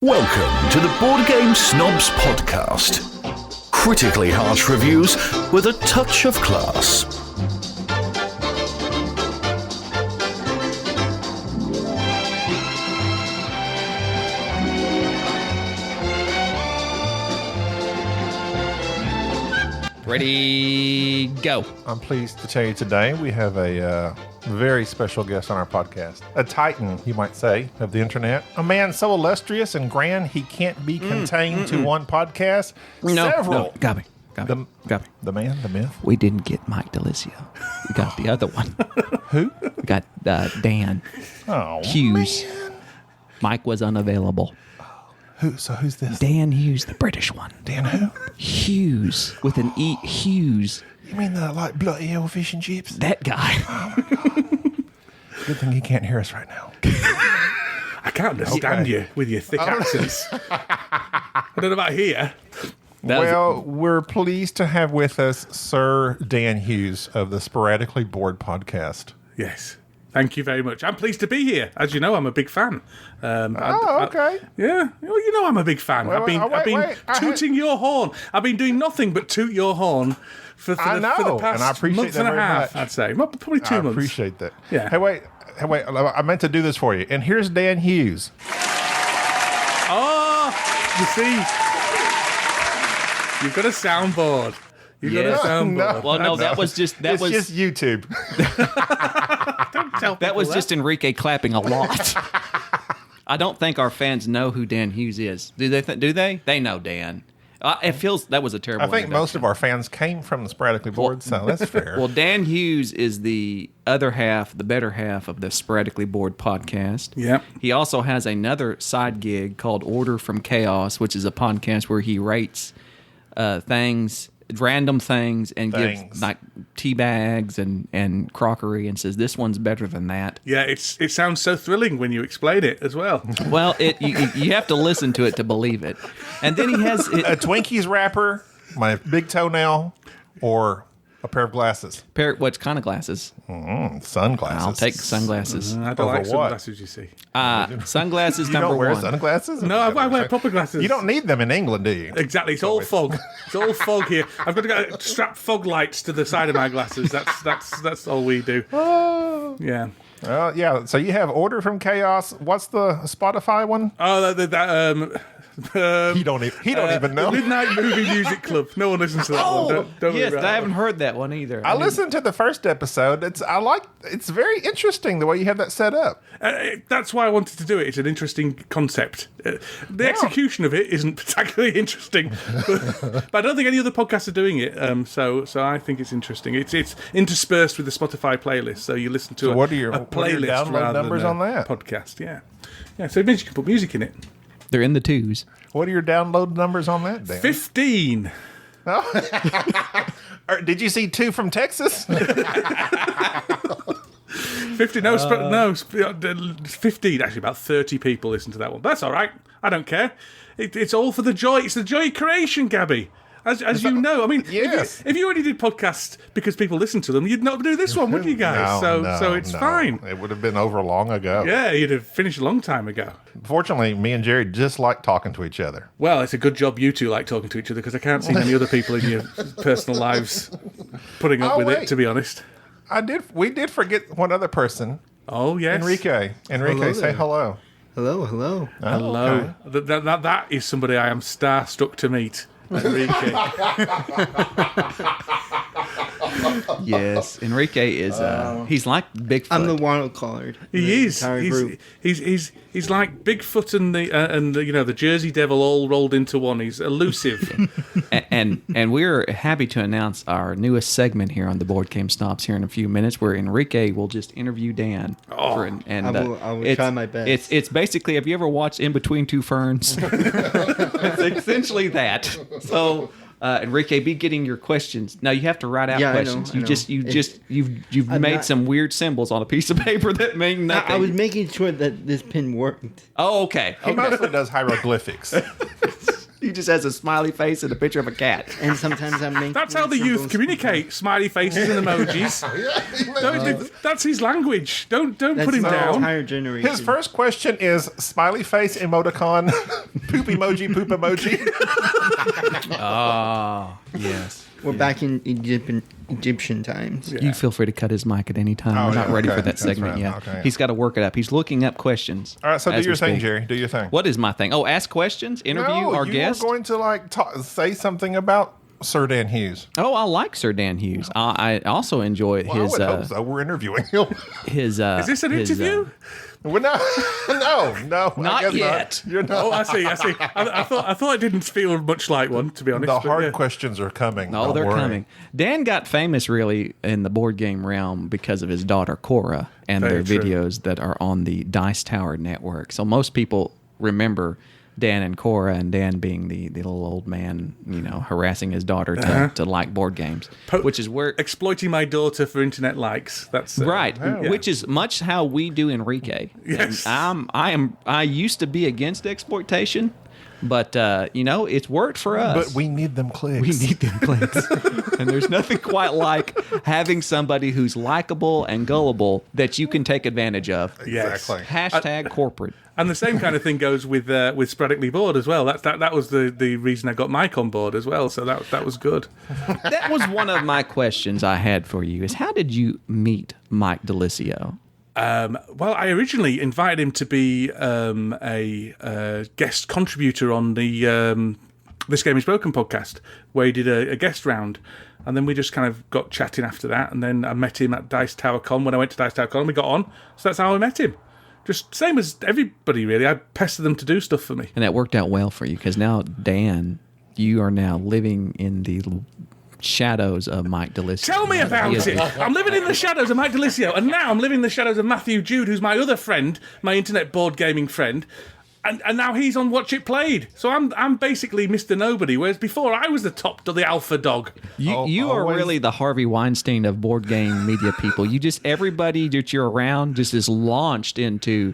Welcome to the Board Game Snobs podcast. Critically harsh reviews with a touch of class. Ready, go. I'm pleased to tell you today we have a very special guest on our podcast. A titan, you might say, of the internet. A man so illustrious and grand he can't be contained to one podcast. Several. Gaby. The man, the myth. We didn't get Mike Dilisio. We got the other one. Who? We got Dan Hughes. Man. Mike was unavailable. Who's this? Dan Hughes, the British one. Dan who? Hughes with an E. Hughes. You mean the like bloody hell fish and chips? That guy. Oh my God. Good thing he can't hear us right now. I can't understand you with your thick accents. I don't know about here. Well, we're pleased to have with us Sir Dan Hughes of the Sporadically Board podcast. Yes. Thank you very much. I'm pleased to be here. As you know, I'm a big fan. Okay. Yeah. Well, you know I'm a big fan. Well, I've been tooting your horn. I've been doing nothing but toot your horn for the past and I appreciate month that and a very half, much. I'd say. Probably 2 months. I appreciate that. Yeah. Hey, wait. I meant to do this for you. And here's Dan Hughes. Oh, you see, you've got a soundboard. You've got a soundboard. Well, no, that was just It's just YouTube. that was just Enrique clapping a lot. I don't think our fans know who Dan Hughes is. Do they? Do they? They know Dan. It feels that was a terrible. I think most of our fans came from the Sporadically Board, so that's fair. Well, Dan Hughes is the other half, the better half of the Sporadically Board podcast. Yep. He also has another side gig called Order from Chaos, which is a podcast where he rates things, random things, and gives like tea bags and crockery, and says this one's better than that. Yeah, it sounds so thrilling when you explain it as well. Well, you have to listen to it to believe it. And then he has a Twinkies wrapper, my big toenail, or a pair of glasses. What kind of glasses? Sunglasses. I'll take sunglasses. I don't like sunglasses, you see. Sunglasses You number don't wear one. sunglasses? No, I wear proper glasses. You don't need them in England, do you? Exactly, it's all fog. It's all fog here. I've got to strap fog lights to the side of my glasses. That's all we do. Yeah. Yeah. So you have Order from Chaos. What's the Spotify one? Oh, He don't even know. Midnight Movie Music Club. No one listens to that one. Don't Yes, worry about I haven't heard that one either. I listened to the first episode. It's very interesting the way you have that set up. That's why I wanted to do it. It's an interesting concept. The execution of it isn't particularly interesting, but I don't think any other podcasts are doing it. So I think it's interesting. It's interspersed with the Spotify playlist, so you listen to what are your playlist download rather numbers than on that podcast. Yeah. So it means you can put music in it. They're in the twos. What are your download numbers on that, Dan? 15. Did you see 2 from Texas? 50, no, 15. Actually, about 30 people listen to that one. That's all right. I don't care. It's all for the joy. It's the joy of creation, Gaby. As you know, I mean, yes. if you only did podcasts because people listen to them, you'd not do this one, would you guys? So it's fine. It would have been over long ago. Yeah, you'd have finished a long time ago. Fortunately, me and Jerry just like talking to each other. Well, it's a good job you two like talking to each other because I can't see many other people in your personal lives putting up with it, to be honest. We did forget one other person. Oh, yes. Enrique, Hello say there. hello. Hello. Hello. Okay. That is somebody I am starstruck to meet. Enrique. Yes, Enrique is. He's like Bigfoot. I'm the wild card. He is. He's like Bigfoot and the Jersey Devil all rolled into one. He's elusive. and we're happy to announce our newest segment here on the Board Game Snobs here in a few minutes, where Enrique will just interview Dan. I will try my best. It's basically, have you ever watched In Between Two Ferns? It's essentially that. So. Enrique, be getting your questions. Now you have to write out questions. I know. You've made some weird symbols on a piece of paper that mean nothing. I was making sure that this pin worked. Oh, okay. He mostly does hieroglyphics. He just has a smiley face and a picture of a cat. And sometimes I'm making. That's how the youth communicate. Smiley faces and emojis. That's his language. Don't put him the down. Entire generation. His first question is smiley face emoticon, poop emoji. Yes. We're back in Egyptian times. You feel free to cut his mic at any time. We're not ready for that That's segment right. yet. Okay. He's got to work it up. He's looking up questions. All right, so do as your we thing, speak. Jerry. Do your thing. What is my thing? Oh, ask questions, interview our guest. You were going to say something about Sir Dan Hughes. Oh, I like Sir Dan Hughes. I also enjoy Well, his. I would hope so. We're interviewing him. His. Is this an interview? Well, no, Not I guess yet. Not. You're not. Oh, I see. I thought it didn't feel much like one, to be honest. The but hard yeah. questions are coming. Oh, Don't they're worry. coming. Dan got famous really in the board game realm because of his daughter Cora and Very their true. videos that are on the Dice Tower network. So most people remember Dan and Cora, and Dan being the little old man, harassing his daughter to like board games, which is where Exploiting my daughter for internet likes. That's right, yeah. which is much how we do Enrique. Yes. And I used to be against exploitation, but it's worked for us. But we need them clicks. We need them clicks. And there's nothing quite like having somebody who's likable and gullible that you can take advantage of. Yes. Exactly. Hashtag corporate. And the same kind of thing goes with Sporadically Board as well. That was the reason I got Mike on board as well. So that was good. That was one of my questions I had for you is how did you meet Mike Dilisio? Well, I originally invited him to be a guest contributor on the This Game Is Broken podcast, where he did a guest round. And then we just kind of got chatting after that. And then I met him at Dice Tower Con when I went to Dice Tower Con. We got on. So that's how I met him. Just same as everybody, really. I pestered them to do stuff for me. And that worked out well for you because now, Dan, you are now living in the shadows of Mike Dilisio. Tell me about it. I'm living in the shadows of Mike Dilisio, and now I'm living in the shadows of Matthew Jude, who's my other friend, my internet board gaming friend. And now he's on Watch It Played. So I'm basically Mr. Nobody, whereas before I was the alpha dog. You are really the Harvey Weinstein of board game media people. You just, everybody that you're around just is launched into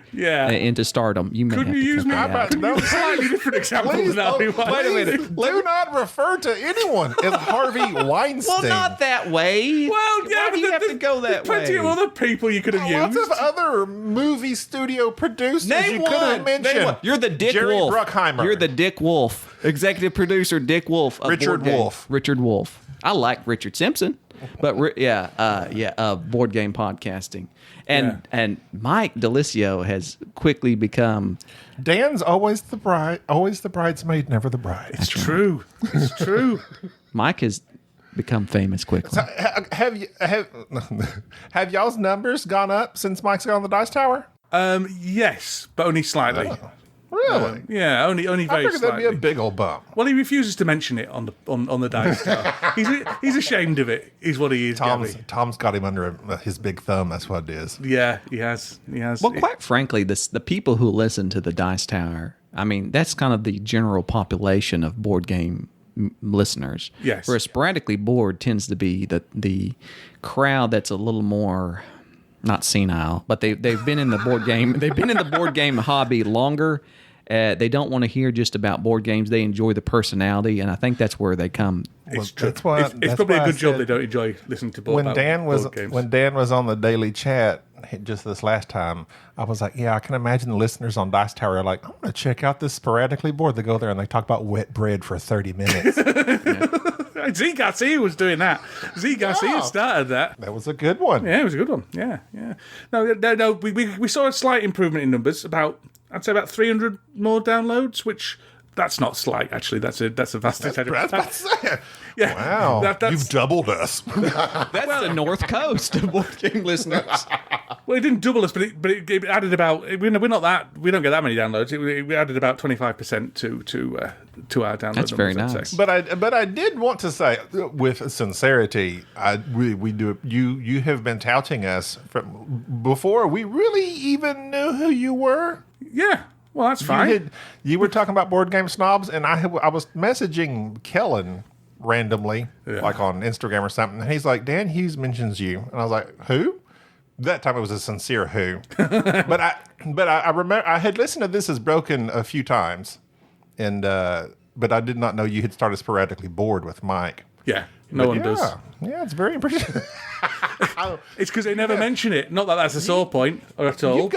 stardom. You may Couldn't have you to use cut me? that out. That was a slightly different example Please, than Harvey wait a Weinstein. minute. Do not refer to anyone as Harvey Weinstein. Well, not that way. Well, yeah, Why do you have to go that there's plenty way? of other people you could have Lots used. of other movie studio producers Name you one. could have mentioned. Name one. You're the Dick Jerry Wolf. Bruckheimer. You're the Dick Wolf. Executive producer Dick Wolf. Of Richard Board Game. Wolf. Richard Wolf. I like Richard Simpson, but board game podcasting. And Mike Dilisio has quickly become. Dan's always the bridesmaid, never the bride. It's true. It's true. Mike has become famous quickly. Have y'all's numbers gone up since Mike's got on the Dice Tower? Yes, but only slightly. Really? Yeah, only I very figured that'd be slightly. a big old bump. Well, he refuses to mention it on the Dice Tower. He's ashamed of it. Is what he is. Gaby. Tom's got him under his big thumb. That's what it is. Yeah, he has. Well, quite frankly, the people who listen to the Dice Tower, I mean, that's kind of the general population of board game listeners. Yes. Whereas Sporadically Board tends to be the crowd that's a little more not senile, but they've been in the board game hobby longer. They don't want to hear just about board games. They enjoy the personality, and I think that's where they come. It's true. That's why- It's that's probably why a I good job said they don't enjoy listening to board games. When Dan was on the daily chat just this last time, I was like, yeah, I can imagine the listeners on Dice Tower are like, I'm going to check out this Sporadically Board. They go there and they talk about wet bread for 30 minutes. Z Garcia was doing that. Z Garcia started that. That was a good one. Yeah, it was a good one. Yeah. No. We saw a slight improvement in numbers. I'd say about 300 more downloads, which that's not slight. Actually, that's a vast exaggeration. Yeah. Wow. That's, You've doubled us. That's the North Coast of board game listeners. Well, it didn't double us, but it added about. We don't get that many downloads. We added about 25% to our download. That's very numbers, I'd nice. say. But I did want to say, with sincerity, we do. You have been touting us from before we really even knew who you were. Yeah. Well, that's fine. You were talking about board game snobs, and I was messaging Kellen randomly, like on Instagram or something. And he's like, Dan Hughes mentions you, and I was like, who? That time it was a sincere who. but I remember I had listened to This Is Broken a few times, and but I did not know you had started Sporadically Board with Mike. Yeah, no one does. Yeah, it's very impressive. It's because they never mention it. Not that that's a sore point or at all. You've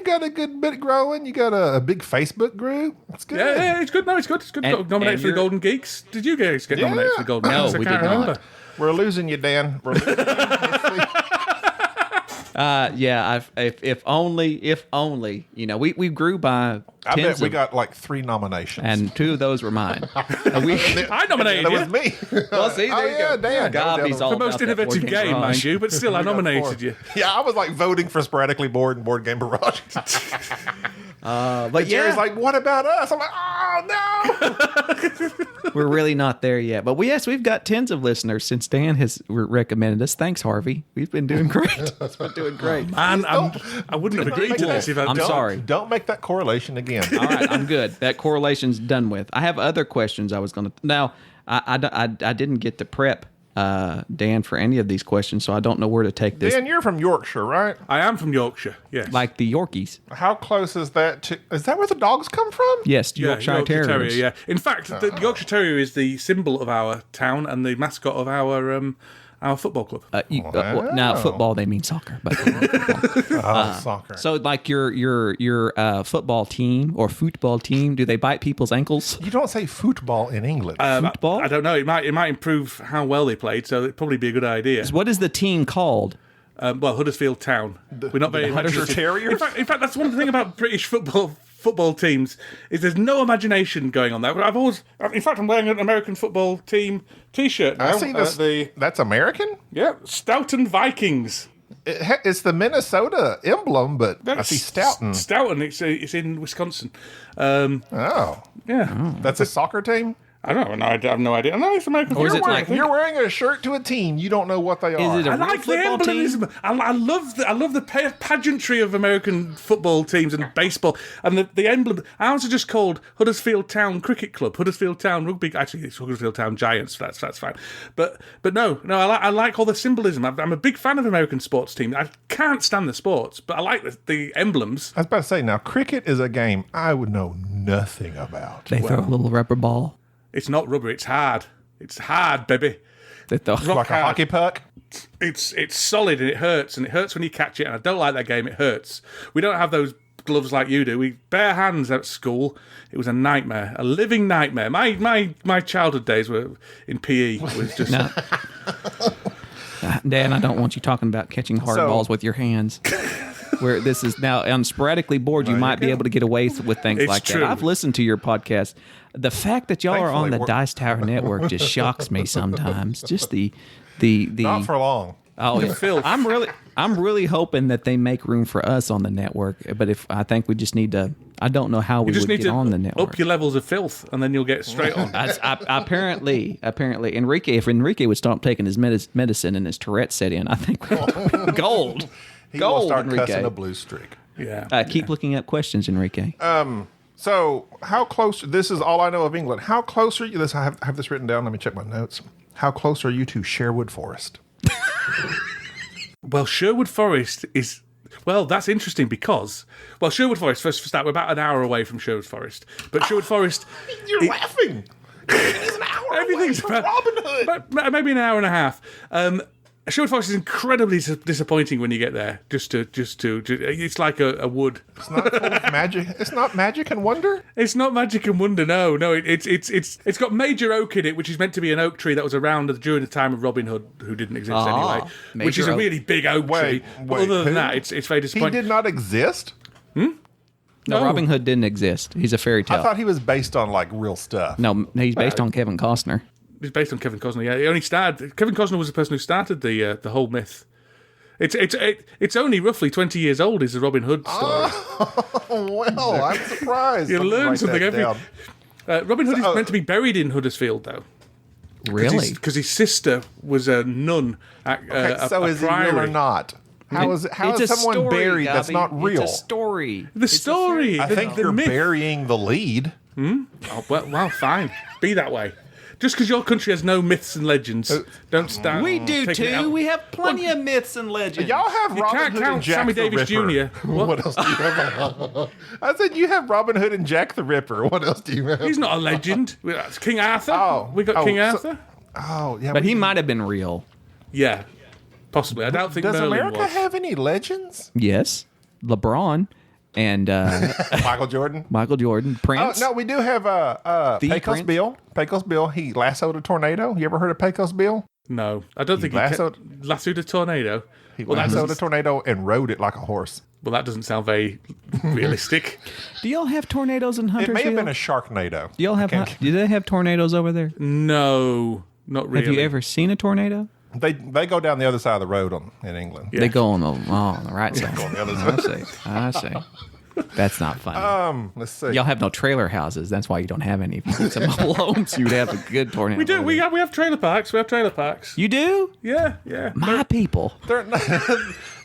got a good bit growing. You got a big Facebook group. It's good. Yeah, it's good. No, it's good. It's good. Got nominated for the Golden Geeks. Did you guys get nominated for the Golden Geeks? No, we I can't did not. remember. We're losing you, Dan. We're losing you. Yeah, if only, we grew by I bet tens we of, got like 3 nominations. and 2 of those were mine. I nominated that you. was me. Well, see, there you go. Dan. Gaby's all The most about that innovative board game game, barrage. mind you, but still, I nominated you. Yeah, I was like voting for Sporadically Board and Board Game Barrage. But Jerry's yeah, like, what about us? I'm like, oh, no. we're really not there yet. But we've got tens of listeners since Dan has recommended us. Thanks, Harvey. We've been doing great. It's been doing great. Man, I wouldn't have agreed to this if I'm sorry. Don't make that correlation again. All right, I'm good. That correlation's done with. I have other questions I was going to. Now, I didn't get to prep Dan for any of these questions, so I don't know where to take this. Dan, you're from Yorkshire, right? I am from Yorkshire, yes. Like the Yorkies. How close is that to... Is that where the dogs come from? Yes, Yeah, Yorkshire Terriers. Terrier, yeah. In fact, the Yorkshire Terrier is the symbol of our town and the mascot of our football club. Now, football, they mean soccer. But Soccer. so, like your football team or football team, do they bite people's ankles? You don't say football in English. Football? I don't know. It might improve how well they played, so it'd probably be a good idea. What is the team called? Well, Huddersfield Town. We're not very Yorkshire Terriers? In fact, that's one thing about British football teams is there's no imagination going on there. But I'm wearing an American football team T-shirt now. I see this. That's American? Yeah, Stoughton Vikings. It's the Minnesota emblem, but I see Stoughton. Stoughton. It's in Wisconsin. Oh. Yeah. That's a soccer team? I don't know. I have no idea. No, it's American Or is football. it like- You're wearing a shirt to a team. You don't know what they are. Is it a I real like the football team? emblemism. I love the pageantry of American football teams and baseball and the emblem. Ours are just called Huddersfield Town Cricket Club, Huddersfield Town Rugby. Actually, it's Huddersfield Town Giants. That's fine. But no. I like all the symbolism. I'm a big fan of American sports teams. I can't stand the sports, but I like the emblems. I was about to say, now, cricket is a game I would know nothing about. They throw a little rubber ball. It's not rubber. It's hard. It's hard, baby. They throw. Like a hockey puck? It's solid and it hurts when you catch it. And I don't like that game. It hurts. We don't have those gloves like you do. We bare hands at school. It was a nightmare, a living nightmare. My childhood days were in PE was just. No. Dan, I don't want you talking about catching hard balls with your hands. Where this is now on Sporadically Board, you might be able to get away with things It's like true. that. I've listened to your podcast. The fact that y'all are on Thankfully, the Dice Tower Network just shocks me sometimes. Just the Not for long. oh, yeah. filth. I'm really hoping that they make room for us on the network. But I think we just need to. I don't know how we You just would need get to on the network. up your levels of filth, and then you'll get straight on. Apparently, if Enrique would stop taking his medicine and his Tourette set in, I think we'd gold. He will Gold, start Enrique. cussing a blue streak. Yeah. Keep looking up questions, Enrique. So, how close? This is all I know of England. How close are you? I have this written down. Let me check my notes. How close are you to Sherwood Forest? Well, Sherwood Forest is. Well, that's interesting because. Well, Sherwood Forest, first for start, we're about an hour away from Sherwood Forest. But Sherwood Forest. You're laughing. It is an hour Everything's away from Robin Hood. But maybe an hour and a half. Sherwood Forest is incredibly disappointing when you get there. It's like a wood. It's not full of magic. It's not magic and wonder. It's not magic and wonder. No. It's got major oak in it, which is meant to be an oak tree that was around during the time of Robin Hood, who didn't exist anyway. Which is a really big oak tree. But other than that, it's very He disappointing. did not exist. No, Robin Hood didn't exist. He's a fairy tale. I thought he was based on like real stuff. No, he's based on Kevin Costner. It's based on Kevin Costner. Yeah, he only started. Kevin Costner was the person who started the whole myth. It's only roughly 20 years old. Is the Robin Hood story? Well, I'm surprised. You Let me learn write something that every. down. Robin Hood is meant to be buried in Huddersfield, though. Really? Because his sister was a nun at So a is he priory. real or not? How is It's a someone story, buried that's Gaby. not real? It's a story. The story. I think the you're myth. burying the lead. Oh, well, fine. Be that way. Just because your country has no myths and legends, don't start. We do taking it out. too. We have plenty of myths and legends. Y'all have You Robin can't Hood and count Jack Sammy the Davis Ripper. Jr. What else do you have? I said you have Robin Hood and Jack the Ripper. What else do you have? He's not a legend. That's King Arthur. Oh. We got Oh, King so- Arthur. Oh, yeah. But he might have been real. Yeah, possibly. I don't think Does Merlin America was. have any legends? Yes. LeBron and Michael Jordan? Michael Jordan. Oh, Prince. no, we do have Pecos Prince? Bill. Pecos Bill, he lassoed a tornado. You ever heard of Pecos Bill? No, I don't think lassoed- he lassoed a tornado. He Well, that lassoed a doesn't- tornado and rode it like a horse. Well, that doesn't sound very realistic. Do y'all have tornadoes in It Huntersville? may have been a Sharknado. Do y'all have? Do they have tornadoes over there? No, not really. Have you ever seen a tornado? They go down the other side of the road in England. Yeah. They go on the right side. On the other I side. see. I see. That's not funny. Let's see. Y'all have no trailer houses. That's why you don't have any. If you had some mobile homes, you'd have a good tornado. We do. We have trailer parks. We have trailer parks. You do? Yeah, yeah. My people. They're not,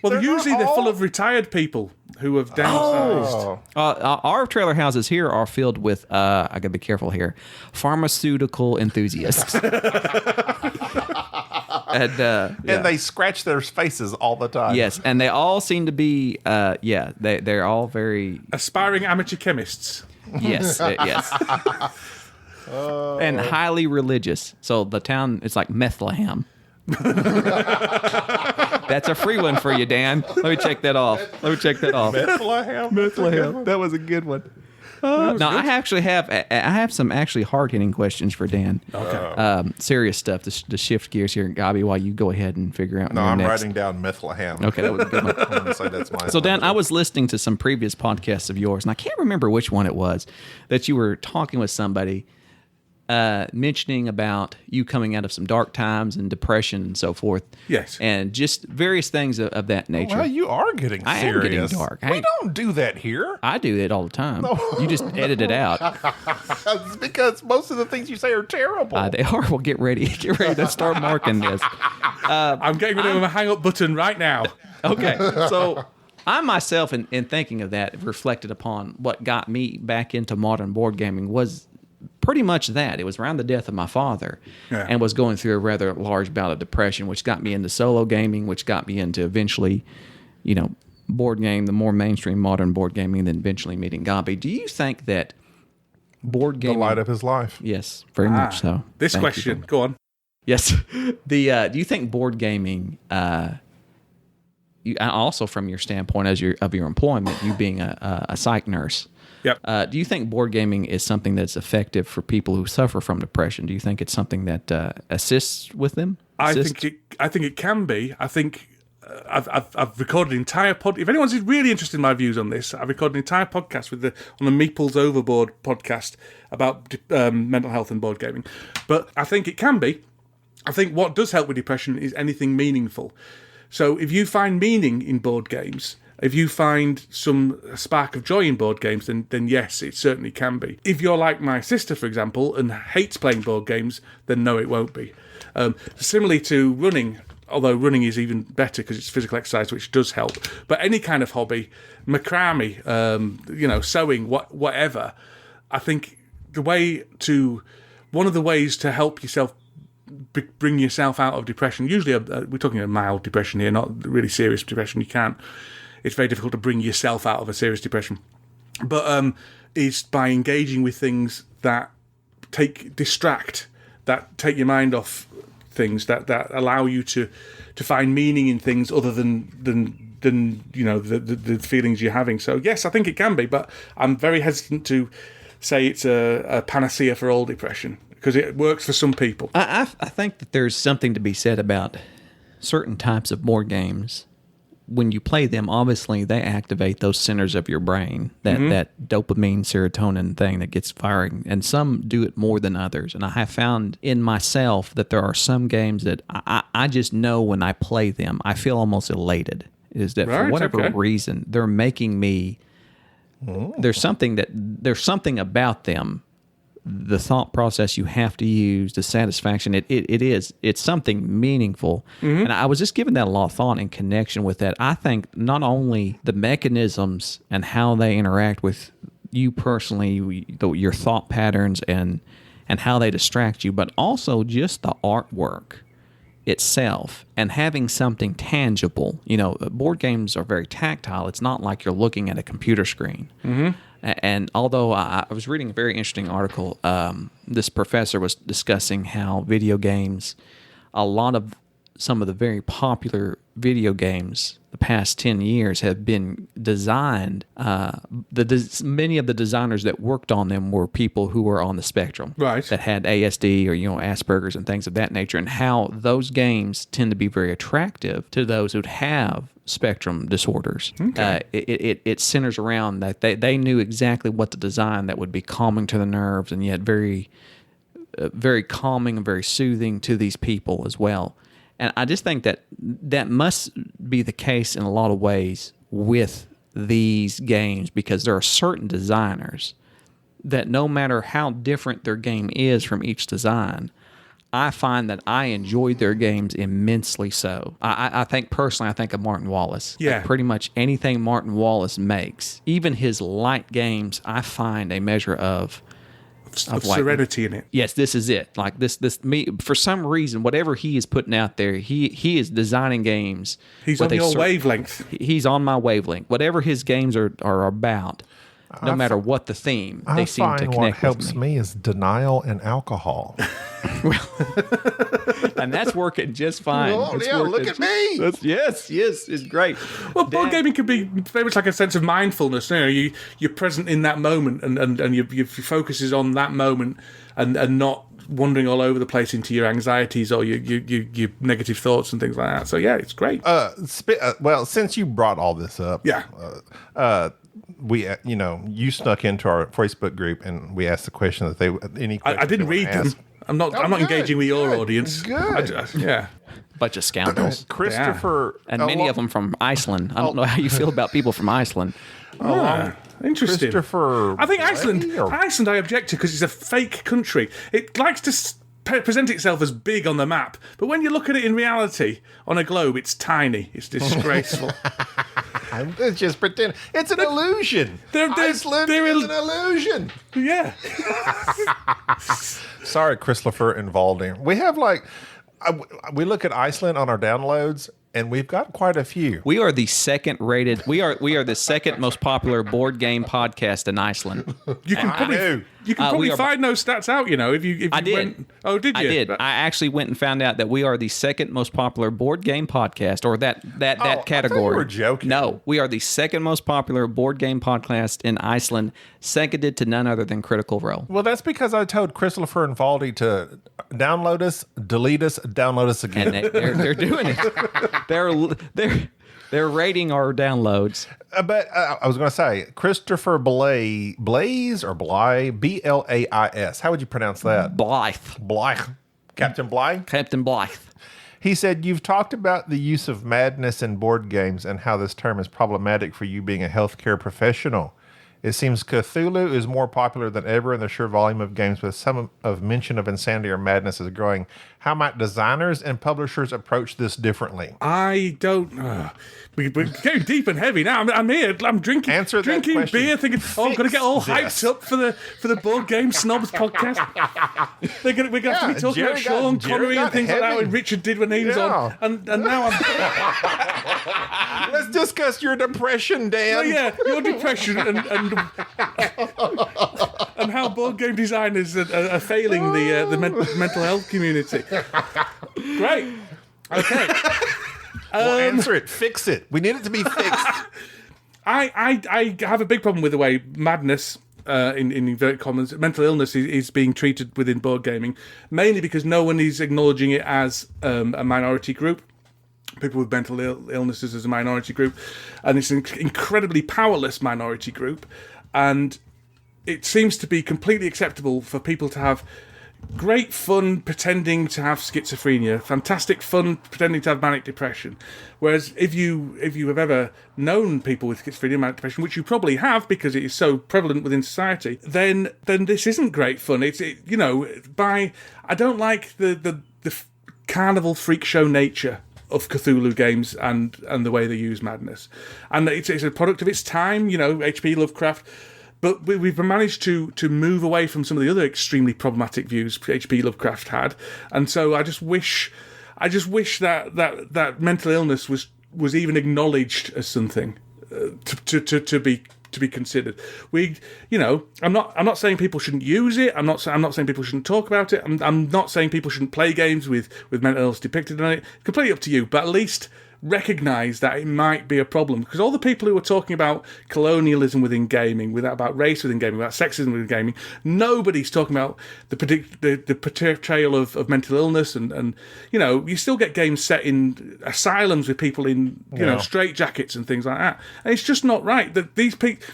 Well, they're usually not they're full all- of retired people who have downsized. Our trailer houses here are filled with, I gotta be careful here, pharmaceutical enthusiasts. And they scratch their faces all the time. yes, and they all seem to be, they're all very, Aspiring amateur chemists. yes, yes. And highly religious. So the town is like Bethlehem. That's a free one for you, Dan. Let me check that off. Bethlehem. That was a good one. No, I have some actually hard hitting questions for Dan. Okay. Serious stuff to shift gears here, Gaby, while you go ahead and figure out. No, your I'm next. writing down Bethlehem. Okay, that was a good one. I'm gonna say that's my. So Dan, I was listening to some previous podcasts of yours, and I can't remember which one it was that you were talking with somebody, mentioning about you coming out of some dark times and depression and so forth. Yes. And just various things of that nature. Well, you are getting I am serious. getting dark. We don't do that here. I do it all the time. You just edit it out. It's because most of the things you say are terrible. They are. Well, get ready. Get ready to start marking this. I'm getting rid of my hang up button right now. Okay. So I myself, in thinking of that, reflected upon what got me back into modern board gaming was pretty much that. It was around the death of my father, and was going through a rather large bout of depression, which got me into solo gaming, which got me into eventually, board game, the more mainstream modern board gaming, and then eventually meeting Gaby. Do you think that board the gaming... light of his life. Yes, very much so. This Thank you. question, go on. Yes. Do you think board gaming, also from your standpoint of your employment, you being a psych nurse, Yep. do you think board gaming is something that's effective for people who suffer from depression? Do you think it's something that assists with them? I think it can be. I think I've recorded an entire pod. If anyone's really interested in my views on this, I've recorded an entire podcast on the Meeples Overboard podcast about mental health and board gaming. But I think it can be. I think what does help with depression is anything meaningful. So if you find meaning in board games, if you find some spark of joy in board games, then yes, it certainly can be. If you're like my sister, for example, and hates playing board games, then no, it won't be. Similarly to running, although running is even better because it's physical exercise, which does help. But any kind of hobby, macrame, sewing, whatever, I think one of the ways to help yourself bring yourself out of depression, usually we're talking a mild depression here, not really serious depression. It's very difficult to bring yourself out of a serious depression, but is by engaging with things that distract, that take your mind off things, that allow you to find meaning in things other than the feelings you're having. So yes, I think it can be, but I'm very hesitant to say it's a panacea for all depression because it works for some people. I think that there's something to be said about certain types of board games. When you play them, obviously they activate those centers of your brain, that dopamine, serotonin thing that gets firing, and some do it more than others. And I have found in myself that there are some games that I just know when I play them, I feel almost elated. Is that for whatever reason they're making me? There's something about them. The thought process you have to use, the satisfaction, it's something meaningful. And I was just giving that a lot of thought in connection with that. I think not only the mechanisms and how they interact with you personally, your thought patterns and and how they distract you, but also just the artwork itself and having something tangible. You know, board games are very tactile. It's not like you're looking at a computer screen. Mm-hmm. And although I was reading a very interesting article, this professor was discussing how video games, some of the very popular video games the past 10 years have been designed. Many of the designers that worked on them were people who were on the spectrum, right, that had ASD or Asperger's and things of that nature, and how those games tend to be very attractive to those who have spectrum disorders. Okay. It centers around that they knew exactly what to design that would be calming to the nerves and yet very calming and very soothing to these people as well. And I just think that must be the case in a lot of ways with these games, because there are certain designers that no matter how different their game is from each design, I find that I enjoy their games immensely so. I think personally, I think of Martin Wallace. Yeah. Like pretty much anything Martin Wallace makes, even his light games, I find a measure of serenity in it. Yes, this is it. Like this me for some reason, whatever he is putting out there, he is designing games. He's on your wavelength. He's on my wavelength. Whatever his games are about, no matter what the theme, they seem to connect what with helps me is denial and alcohol. And that's working just fine. Oh, yeah, look at me. Yes, it's great. Well, board gaming can be very much like a sense of mindfulness. You're present in that moment, and your focus is on that moment, and not wandering all over the place into your anxieties or your negative thoughts and things like that. So yeah, it's great. Well, since you brought all this up, yeah. We, you snuck into our Facebook group and we asked the question that I didn't read them. I'm not engaging with your audience. Good. Yeah. Bunch of scoundrels. Christopher. And many of them from Iceland. I don't know how you feel about people from Iceland. Interesting. Christopher. I think Iceland I object to because it's a fake country. It likes to present itself as big on the map, but when you look at it in reality on a globe, it's tiny. It's disgraceful. It's just pretend. It's an illusion. Iceland is an illusion. Yeah. Sorry, Christopher and Valdi. We have we look at Iceland on our downloads, and we've got quite a few. We are the second rated. We are the second most popular board game podcast in Iceland. You can probably find those stats out. If you I did. Went, oh, did you? I did. I actually went and found out that we are the second most popular board game podcast, or that category. I thought you were joking. No, we are the second most popular board game podcast in Iceland, seconded to none other than Critical Role. Well, that's because I told Christopher and Valdi to download us, delete us, download us again. And they're doing it. They're rating our downloads. But I was going to say, Christopher Blaise, or Bly, Blais. How would you pronounce that? Blythe. Captain Blythe? Captain Blythe. He said, you've talked about the use of madness in board games and how this term is problematic for you being a healthcare professional. It seems Cthulhu is more popular than ever in the sheer volume of games, with some of mention of insanity or madness is growing. How might designers and publishers approach this differently? I don't. We're getting deep and heavy now. I'm here. I'm drinking beer, thinking, I'm going to get all hyped up for the Board Game Snobs podcast. We're going to have to be talking about Sean Connery and things like that, when Richard did when he was on. And now I'm... Let's discuss your depression, Dan. Your depression and how board game designers are failing the mental health community. Great. Okay. We'll answer it. Fix it. We need it to be fixed. I have a big problem with the way madness, in inverted commas, mental illness is being treated within board gaming, mainly because no one is acknowledging it as a minority group. People with mental illnesses as a minority group, and it's an incredibly powerless minority group, and it seems to be completely acceptable for people to have great fun pretending to have schizophrenia, fantastic fun pretending to have manic depression. Whereas if you have ever known people with schizophrenia and manic depression, which you probably have because it is so prevalent within society, then this isn't great fun. I don't like the carnival freak show nature of Cthulhu games and the way they use madness. And it's a product of its time. H.P. Lovecraft But we've managed to move away from some of the other extremely problematic views H.P. Lovecraft had, and so I just wish that mental illness was even acknowledged as something to be considered. I'm not saying people shouldn't use it. I'm not saying people shouldn't talk about it. I'm not saying people shouldn't play games with mental illness depicted in it. Completely up to you. But at least recognise that it might be a problem, because all the people who are talking about colonialism within gaming, about race within gaming, about sexism within gaming, nobody's talking about the portrayal of mental illness, and you still get games set in asylums with people in straitjackets and things like that, and it's just not right that these people.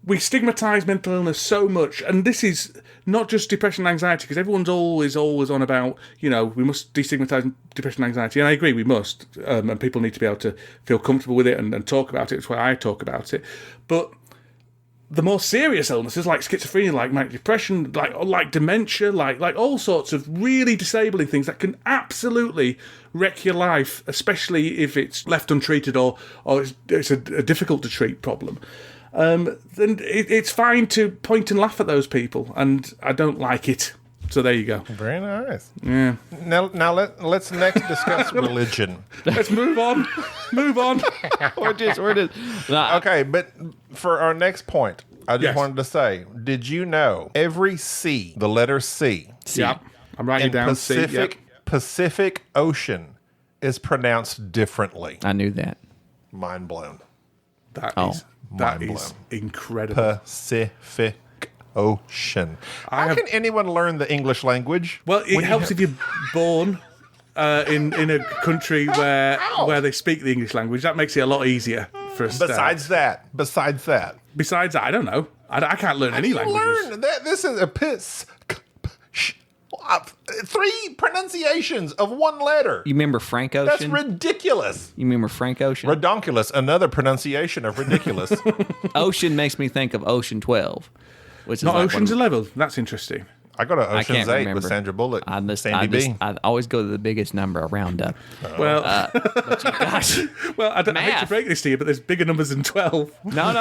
We stigmatise mental illness so much, and this is not just depression and anxiety, because everyone's always on about, we must destigmatise depression and anxiety, and I agree we must, and people need to be able to feel comfortable with it and talk about it. That's why I talk about it. But the more serious illnesses like schizophrenia, like manic depression, like dementia, like all sorts of really disabling things that can absolutely wreck your life, especially if it's left untreated or it's a difficult to treat problem. Then it's fine to point and laugh at those people, and I don't like it. So there you go. Very nice. Yeah. Now let's next discuss religion. Let's move on. Move on. We're just. Okay, but for our next point, I just Yes. wanted to say, did you know every C, the letter C, Yeah. I'm writing in down. Pacific Ocean is pronounced differently? I knew that. Mind blown. That Oh. is Mind incredible. Pacific Ocean. How can anyone learn the English language? Well, it helps if you're born in a country where they speak the English language. That makes it a lot easier for a start. Besides that, Besides that, I don't know. I can't learn any languages. learn that this is a three pronunciations of one letter. You remember Frank That's Ocean? ridiculous. You remember Frank Ocean? Redonkulous, another pronunciation of ridiculous. Ocean makes me think of Ocean 12, which is Not like Ocean's one of- 11. That's interesting. I go to I Ocean's can't 8 remember. with Sandra Bullock, Sandy B. I always go to the biggest number, a roundup. Well, Gosh, well, I hate to math. break this to you, but there's bigger numbers than 12. no,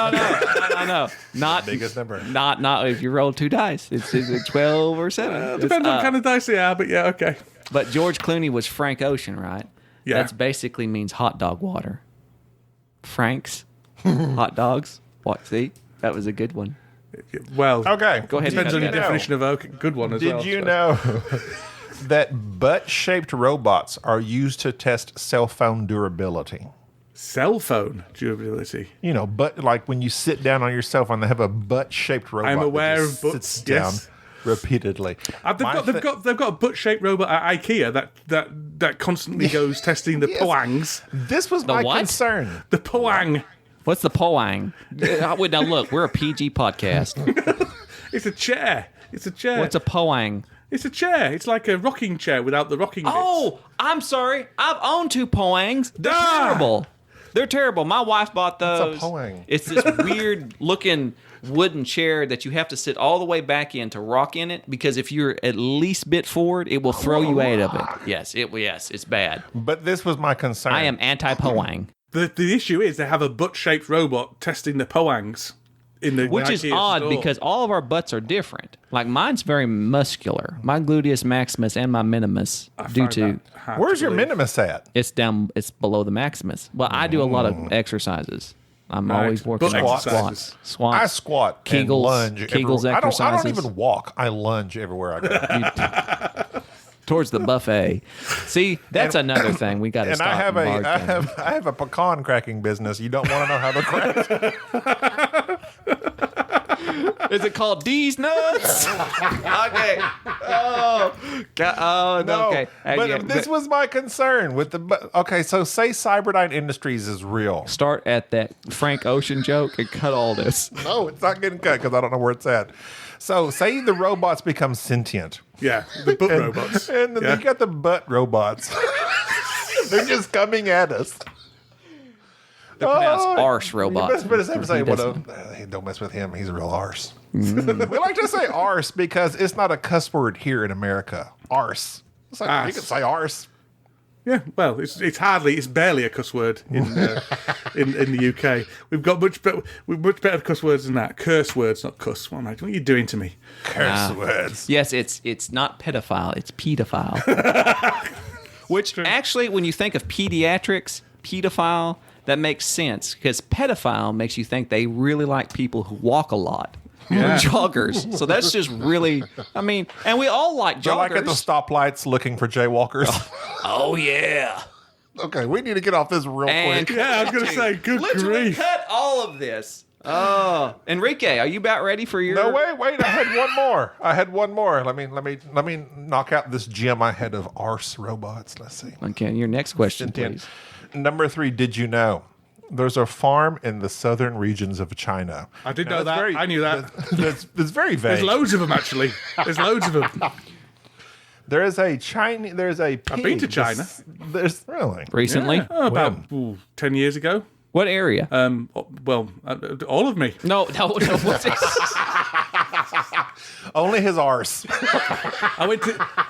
not Biggest number. Not if you roll two dice. It's either 12 or 7. Depends what kind of dice they are, but yeah, okay. But George Clooney was Frank Ocean, right? Yeah. That's basically means hot dog water. Frank's hot dogs. What? See, that was a good one. Well, Okay. Go ahead. depends on your Cut that. definition of a good one as well. Did you know that butt-shaped robots are used to test cell phone durability? Cell phone durability. But like when you sit down on your cell phone, they have a butt-shaped robot. I'm aware that of just butts, sits down yes. repeatedly. They've got a butt-shaped robot at IKEA that constantly goes testing the Yes. poangs. This was my what? concern. The poang. What's the poang? Wait, now look, we're a PG podcast. It's a chair. It's a chair. What's a poang? It's a chair. It's like a rocking chair without the rocking bits. Oh, I'm sorry. I've owned two poangs. They're Ah! terrible. They're terrible. My wife bought those. What's a poang? It's this weird looking wooden chair that you have to sit all the way back in to rock in it, because if you're at least bit forward, it will throw you out of it. Yes, it's bad. But this was my concern. I am anti-poang. The issue is they have a butt-shaped robot testing the poangs in the Which is IKEA odd store. because all of our butts are different. Like mine's very muscular. My gluteus maximus and my minimus due find to that hard Where's to your believe. minimus at? it's below the maximus. Well, I do a lot of exercises. I'm Right. always working Butt on exercises. squats. I squat and Kegels, lunge. Kegels everywhere. I don't exercises. even walk. I lunge everywhere I go. Towards the buffet. See, that's another thing we got to And stop. I have bartending. I have a pecan cracking business. You don't want to know how to crack. Is it called D's nuts? Okay. Oh. No, Okay. but this was my concern with the. Okay, so say Cyberdyne Industries is real. Start at that Frank Ocean joke and cut all this. No, it's not getting cut because I don't know where it's at. So say the robots become sentient. Yeah, the butt robots. And then Yeah. you got the butt robots. They're just coming at us. They're pronounced arse robots. But it's never say, He well, doesn't. don't mess with him. He's a real arse. We like to say arse because it's not a cuss word here in America. Arse. It's like, you can say arse. Yeah, well, it's barely a cuss word in the UK. We've got much better cuss words than that. Curse words, not cuss. What are you doing to me? Curse words. Yes, it's not pedophile, it's pedophile. Which actually, when you think of pediatrics, pedophile, that makes sense because pedophile makes you think they really like people who walk a lot. Yeah. Joggers. So that's just really, and we all like They're joggers. like at the stoplights looking for jaywalkers. Oh, yeah. Okay, we need to get off this real quick. Yeah, I was going to say, good Literally grief. cut all of this. Oh, Enrique, are you about ready for your? No, wait! I had one more. Let me knock out this gem I had of arse robots. Let's see. Okay, your next question, 10. please. Number 3. Did you know there's a farm in the southern regions of China? I did know that. I knew that. That's very vague. There's loads of them, actually. There's loads of them. There is a Chinese. There's a. I've been to China. There's really Recently? Yeah. Oh, about 10 years ago. What area? All of me. No. What's it? only his arse. I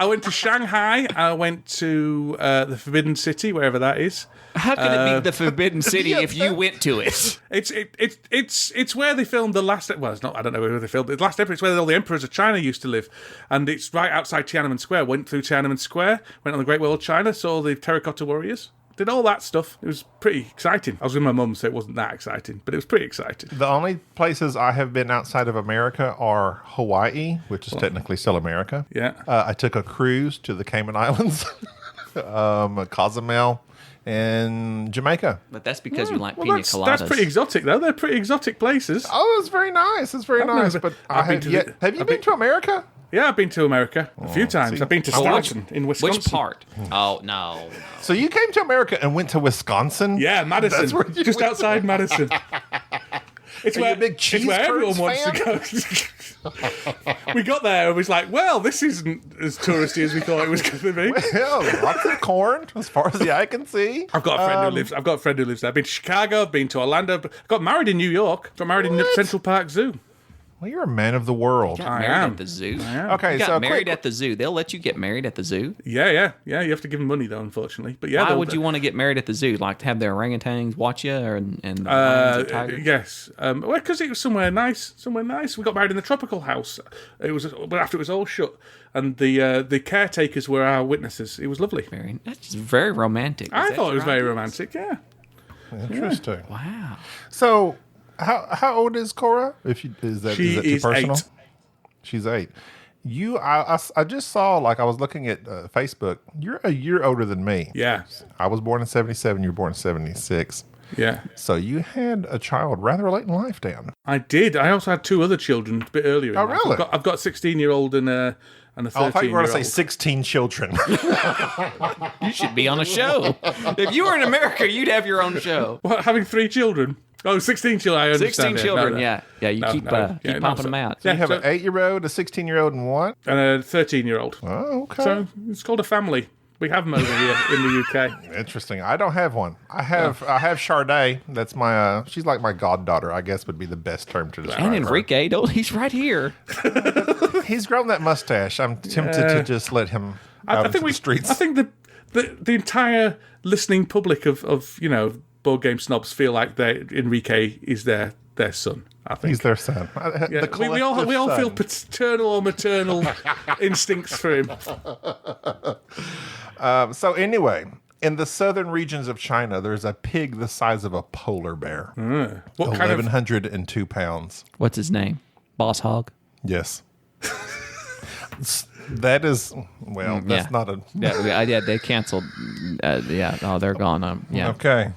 went to Shanghai. I went to the Forbidden City, wherever that is. How can it be the Forbidden City if you went to it? It's where they filmed the last. Well, it's not. I don't know where they filmed it. The last episode. It's where all the emperors of China used to live, and it's right outside Tiananmen Square. Went through Tiananmen Square. Went on the Great Wall of China. Saw the Terracotta Warriors. Did all that stuff. It was pretty exciting. I was with my mum, so it wasn't that exciting, but it was pretty exciting. The only places I have been outside of America are Hawaii, which is technically still America. Yeah. I took a cruise to the Cayman Islands, Cozumel, and Jamaica. But that's because you like pina coladas. That's pretty exotic, though. They're pretty exotic places. Oh, it's very nice. It's very nice. But have you been to America? Yeah, I've been to America a few times. I've been to Stanton in Wisconsin. Which part? Oh, no. So you came to America and went to Wisconsin? Yeah, Madison. That's where you just went. outside Madison. It's Are you a big cheese it's where everyone curds wants to go. We got there and was like, well, this isn't as touristy as we thought it was going to be. Well, lots of corn, as far as the eye can see. I've got a friend who lives there. I've been to Chicago. I've been to Orlando. I got married in New York. Got married in Central Park Zoo. Well, you're a man of the world. Got I married am. at the zoo. Okay, You got so married at the zoo. They'll let you get married at the zoo. Yeah. You have to give them money though, unfortunately. But yeah, Why would you want to get married at the zoo? Like to have the orangutans watch you, and lions or tigers? Yes. Well, because it was somewhere nice. We got married in the tropical house. It was, but after it was all shut, and the caretakers were our witnesses. It was lovely. That's just very romantic. I thought it was very romantic. Yeah. Interesting. Wow. So, how old is Cora? Is that too personal? 8. She's 8. I just saw, like, I was looking at Facebook. You're a year older than me. Yeah. I was born in 77. You were born in 76. Yeah. So you had a child rather late in life, Dan. I did. I also had 2 other children a bit earlier. In life. Really? I've got a 16-year-old and a 13-year-old. I thought you were going to say 16 children. You should be on a show. If you were in America, you'd have your own show. What, having 3 children? Oh, 16 children, I understand. 16 children, yeah. Yeah, you keep popping them out. You have an 8-year-old, a 16-year-old, and what? And a 13-year-old. Oh, okay. So it's called a family. We have them over here in the UK. Interesting. I don't have one. I have Sharday. That's my. She's like my goddaughter. I guess would be the best term to describe And her. Enrique, he's right here. He's grown that mustache. I'm tempted to just let him out into the streets. I think the entire listening public of board game snobs feel like Enrique is their son. I think He's their son. Yeah, we all feel paternal or maternal instincts for him. So anyway, in the southern regions of China, there's a pig the size of a polar bear. What kind of 1,102 pounds. What's his name? Boss Hog? Yes. That is, well, that's not a... Yeah, they canceled. They're gone. Yeah. Okay.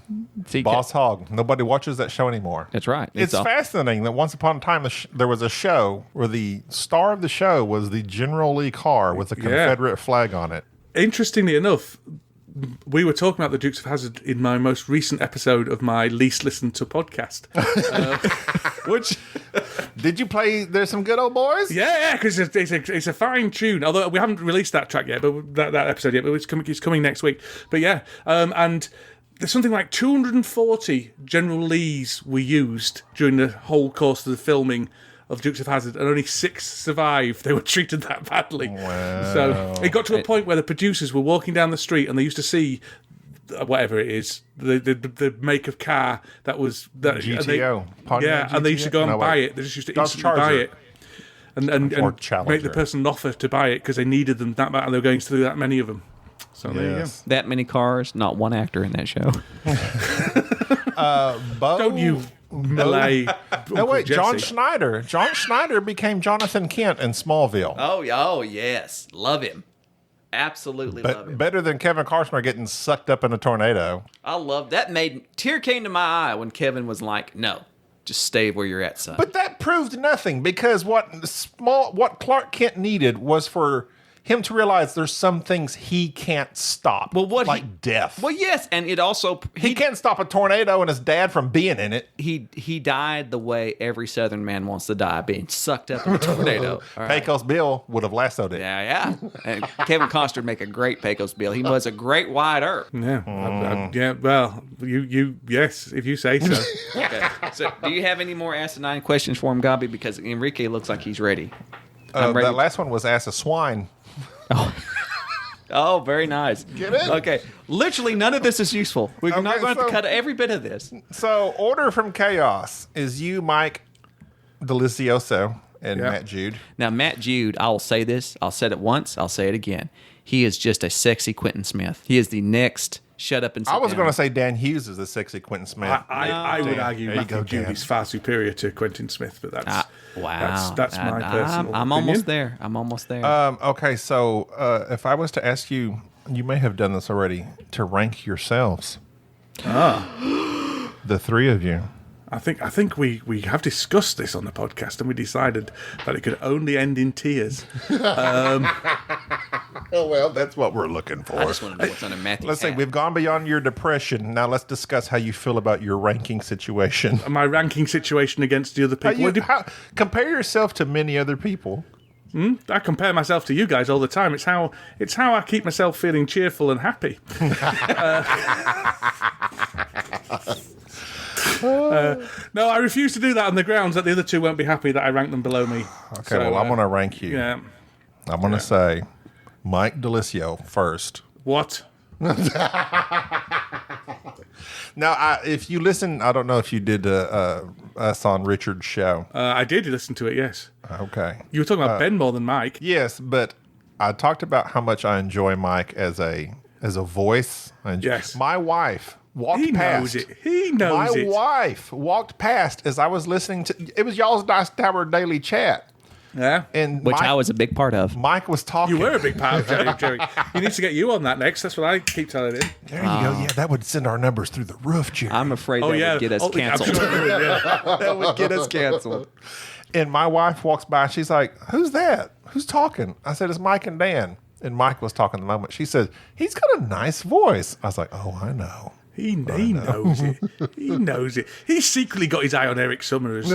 See, Boss Hog. Nobody watches that show anymore. That's right. It's fascinating that once upon a time there was a show where the star of the show was the General Lee car with a Confederate flag on it. Interestingly enough, we were talking about the Dukes of Hazzard in my most recent episode of my least listened to podcast. Which did you play? There's some good old boys. Yeah, because it's a fine tune. Although we haven't released that track yet, but that episode yet. But it's coming next week. But yeah, and there's something like 240 General Lees were used during the whole course of the filming of Dukes of Hazzard, and only 6 survived. They were treated that badly. Wow. So it got to a point where the producers were walking down the street and they used to see whatever it is, the make of car that was that GTO. And they used to go and buy it. They just used to instantly buy it. And make the person an offer to buy it because they needed them that much, and they were going through that many of them. So there you go. That many cars, not one actor in that show. Don't you melee? No, wait, Jesse. John Schneider. John Schneider became Jonathan Kent in Smallville. Oh yes, love him. Absolutely love him. Better than Kevin Costner getting sucked up in a tornado. I love that. Tear came to my eye when Kevin was like, "No, just stay where you're at, son." But that proved nothing because what Clark Kent needed was for him to realize there's some things he can't stop. Well, death. Well, yes, and it also he can't stop a tornado and his dad from being in it. He died the way every Southern man wants to die, being sucked up in a tornado. All right. Pecos Bill would have lassoed it. Yeah. And Kevin Costner would make a great Pecos Bill. He was a great Wyatt Earp. Yeah. Well, yes, if you say so. Okay. So, do you have any more asinine questions for him, Gaby? Because Enrique looks like he's ready. That last one was Ass of Swine. Oh, very nice. Get it? Okay. Literally, none of this is useful. We're not going to cut every bit of this. So, Order from Chaos is you, Mike Dilisio, and Matt Jude. Now, Matt Jude, I will say this. I'll say it once. I'll say it again. He is just a sexy Quentin Smith. He is the next shut up and sit I was down. going to say Dan Hughes is a sexy Quentin Smith. I would argue Matthew Jude is far superior to Quentin Smith, but that's that's my personal I'm opinion. almost there. Okay, so if I was to ask you, you may have done this already, to rank yourselves. The three of you. I think we have discussed this on the podcast, and we decided that it could only end in tears. Oh, well, that's what we're looking for. I just want to know what's under Matthew's Let's see, hat. we've gone beyond your depression. Now let's discuss how you feel about your ranking situation. My ranking situation against the other people. Compare yourself to many other people. I compare myself to you guys all the time. It's how I keep myself feeling cheerful and happy. No, I refuse to do that on the grounds that the other two won't be happy that I rank them below me. Okay, well, I'm going to rank you. Yeah. I'm going to say Mike Dilisio first. What? Now, if you listen, I don't know if you did us on Richard's show. I did listen to it, yes. Okay. You were talking about Ben more than Mike. Yes, but I talked about how much I enjoy Mike as a voice. Yes. My wife walked past. He knows it. My wife walked past as I was listening to. It was y'all's Dice Tower Daily Chat. Yeah. And Which I was a big part of. Mike was talking. You were a big part of it, Jerry. He needs to get you on that next. That's what I keep telling him. There you go. Yeah, that would send our numbers through the roof, Jerry. I'm afraid that would get us canceled. That would get us canceled. And my wife walks by and she's like, "Who's that? Who's talking?" I said, "It's Mike and Dan." And Mike was talking the moment. She said, "He's got a nice voice." I was like, "Oh, I know." He knows it. He knows it. He's secretly got his eye on Eric Summers.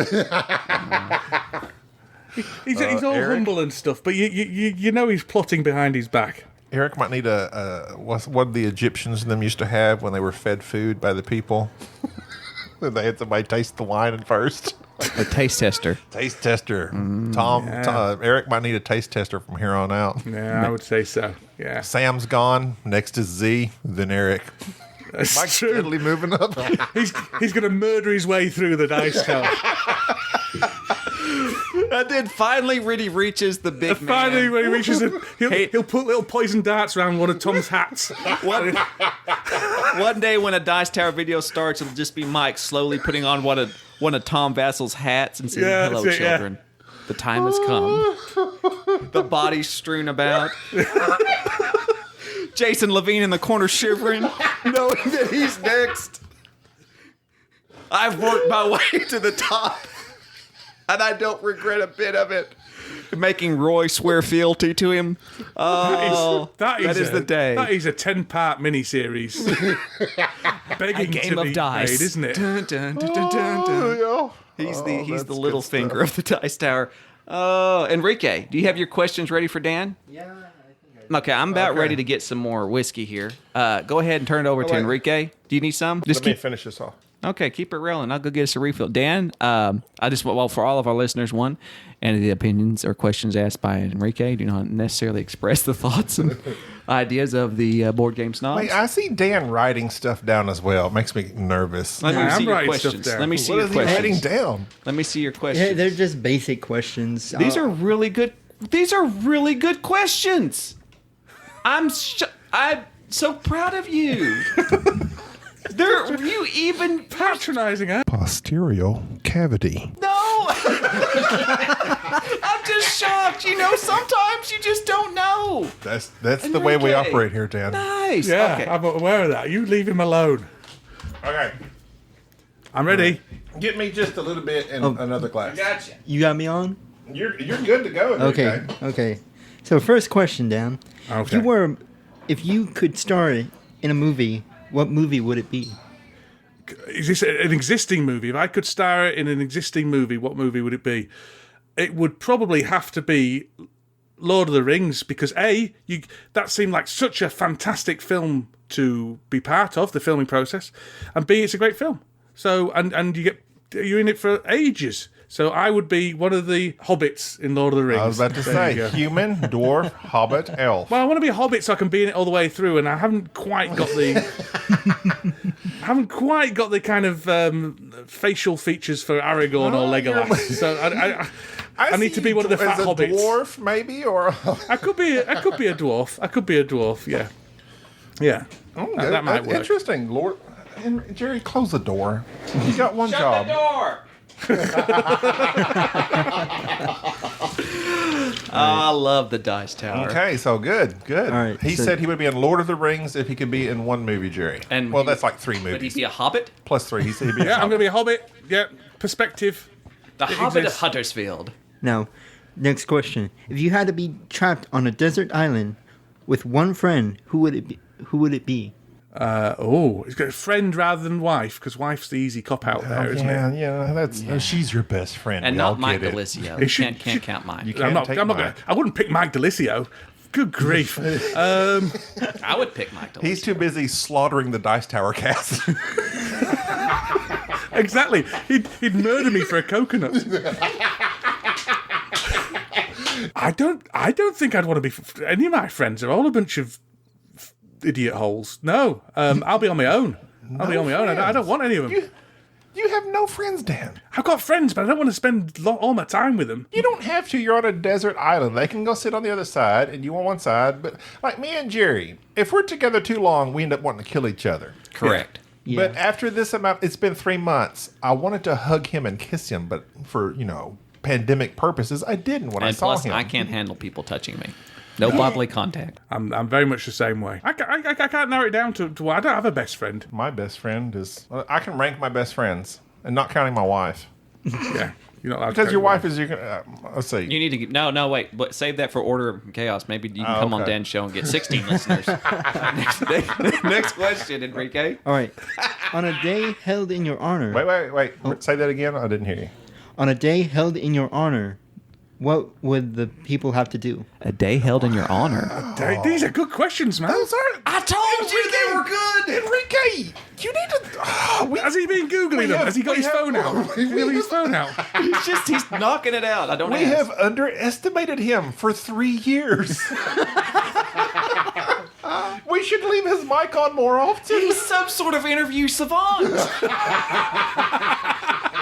He's all Eric? humble and stuff, but you know he's plotting behind his back. Eric might need what the Egyptians and them used to have when they were fed food by the people. They had somebody taste the wine first. A taste tester. Taste tester. Tom, Eric might need a taste tester from here on out. Yeah, I would say so. Yeah. Sam's gone. Next is Z, then Eric. That's Mike's true. steadily moving up. He's going to murder his way through the dice tower. And then finally really reaches the big man. Finally, when he reaches it, he'll put little poison darts around one of Tom's hats. One day when a Dice Tower video starts, it'll just be Mike slowly putting on one of Tom Vassel's hats and saying, "Hello, that's it, children. The time has come." The body's strewn about. Jason Levine in the corner shivering, knowing that he's next. I've worked my way to the top, and I don't regret a bit of it. Making Roy swear fealty to him. Oh, that is the day. That is a 10-part miniseries. Begging A game to of be dice, made, isn't it? Dun, dun, dun, dun, dun, dun. He's the little finger of the Dice Tower. Enrique, do you have your questions ready for Dan? Yeah. Okay, I'm about ready to get some more whiskey here. Go ahead and turn it over to wait. Enrique. Do you need some? Just Let me finish this off. Okay, keep it rolling. I'll go get us a refill. Dan, for all of our listeners, one, any of the opinions or questions asked by Enrique do not necessarily express the thoughts and ideas of the board game snobs. Wait, I see Dan writing stuff down as well. It makes me nervous. Let me I'm see your writing stuff questions. down. Let me see What your is he writing questions. down? Let me see your questions. Yeah, they're just basic questions. These are really good. These are really good questions. I'm so proud of you. You even Patronising, huh? Posterior cavity. no. I'm just shocked. Sometimes you just don't know. That's the way we Enrique. operate here, Dan. Nice. Yeah, Okay. I'm aware of that. You leave him alone. Okay. I'm ready. Get me just a little bit in another glass. Gotcha. You got me on? You're good to go. Okay. Okay. So first question, Dan. Okay. If you could star in a movie, what movie would it be? Is this an existing movie? If I could star in an existing movie, what movie would it be? It would probably have to be Lord of the Rings, because that seemed like such a fantastic film to be part of, the filming process, and B, it's a great film. So and you're in it for ages. So I would be one of the hobbits in Lord of the Rings. I was about to There you say go. human, dwarf, hobbit, elf. Well, I want to be a hobbit so I can be in it all the way through, and I haven't quite got the kind of facial features for Aragorn or Legolas. So I need to be one of the fat as a hobbits. dwarf, maybe, or I could be a dwarf. I could be a dwarf. Yeah, yeah. That might That's work. interesting, Lord. And Jerry, close the door. You got one job. door. I love the dice tower. Okay, so good. All right, He so- said he would be in Lord of the Rings if he could be in one movie, Jerry. And well, he- that's like 3 Would he movies. be a hobbit? Plus 3. He said he'd be Yeah, I'm going to be a hobbit. Yeah, perspective. The Hobbit exists. of Huddersfield. Now, next question. If you had to be trapped on a desert island with one friend, who would it be? He's got a friend rather than wife, because wife's the easy cop out there, isn't it? Yeah, that's she's your best friend. And We all not Mike get it. Dilisio. It should- Can't count Mike. Can't take I'm not Mike. I wouldn't pick Mike Dilisio. Good grief. I would pick Mike Dilisio. He's too busy slaughtering the dice tower cast. Exactly. He'd murder me for a coconut. I don't think I'd want to be. Any of my friends are all a bunch of idiot holes. No, I'll be on my own. I'll be on my own. I don't want any of them. You have no friends, Dan. I've got friends, but I don't want to spend all my time with them. You don't have to. You're on a desert island. They can go sit on the other side, and you on one side. But like me and Jerry, if we're together too long, we end up wanting to kill each other. Correct. Yeah. But after this amount, it's been 3 months. I wanted to hug him and kiss him, but for pandemic purposes, I didn't when I And saw plus, him. I can't handle people touching me. No bodily contact. I'm very much the same way. I can't narrow it down to I don't have a best friend. My best friend is. I can rank my best friends, and not counting my wife, Yeah, you're not allowed to because go your to wife is. Let's see. You need to get, no, wait, but save that for Order of Chaos. Maybe you can come on okay. Dan's show and get 16 listeners. Next question, Enrique. All right. On a day held in your honor. Wait. Say that again. I didn't hear you. On a day held in your honor, what would the people have to do? A day held in your honor. These are good questions, man. I told you they were good. Enrique, you need to. Has he been Googling them? Has he got his phone out? Has he got his phone out? He's knocking it out. I don't We have underestimated him for 3 years. We should leave his mic on more often. He's some sort of interview savant.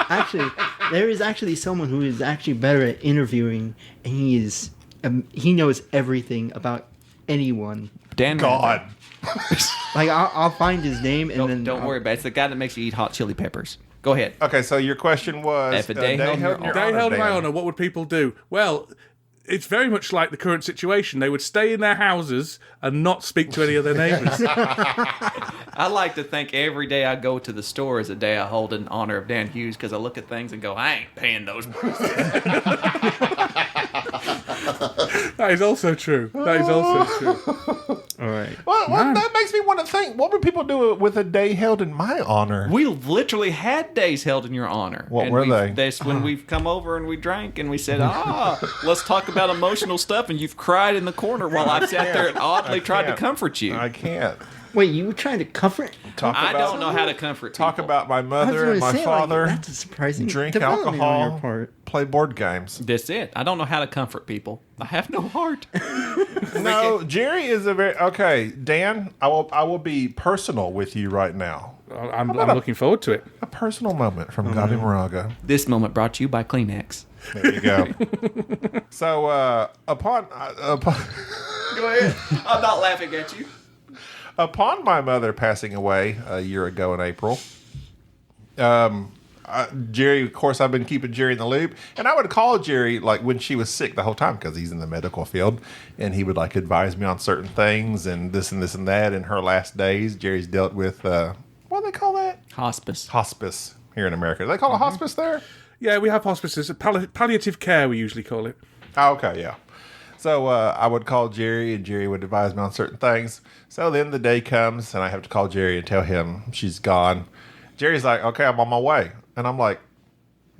Actually, there is actually someone who is actually better at interviewing, and he knows everything about anyone. Dan. God. Like I'll find his name and then Don't worry about it. It's the guy that makes you eat hot chili peppers. Go ahead. Okay, so your question was If a day held in your honor. Day held in my Dan. honour, what would people do? Well, it's very much like the current situation. They would stay in their houses and not speak to any of their neighbours. I like to think every day I go to the store is a day I hold in honor of Dan Hughes because I look at things and go, I ain't paying those. That is also true. That is also true. all right. Well, that makes me want to think. What would people do with a day held in my honor? We literally had days held in your honor. What And were we've- they? That's when we've come over and we drank and we said, let's talk about emotional stuff. And you've cried in the corner while I've sat there and oddly tried to can't. comfort you. I can't. Wait, you were trying to comfort? I don't know how to comfort people. Talk about my I was mother gonna and my say, father. that's a surprising Drink development alcohol. on your part. Play board games. That's it. I don't know how to comfort people. I have no heart. No, Jerry is a very okay. Dan, I will be personal with you right now. I'm looking forward to it. A personal moment from Gaby Moraga. This moment brought to you by Kleenex. There you go. So upon Go ahead. I'm not laughing at you. upon my mother passing away a year ago in April, Jerry, of course, I've been keeping Jerry in the loop, and I would call Jerry like when she was sick the whole time because he's in the medical field, and he would like advise me on certain things and this and this and that. In her last days, Jerry's dealt with what do they call that? Hospice. Hospice here in America. Do they call it hospice there? Yeah, we have hospices. Palliative care, we usually call it. Oh, okay, yeah. So I would call Jerry, and Jerry would advise me on certain things. So then the day comes, and I have to call Jerry and tell him she's gone. Jerry's like, okay, I'm on my way. And I'm like,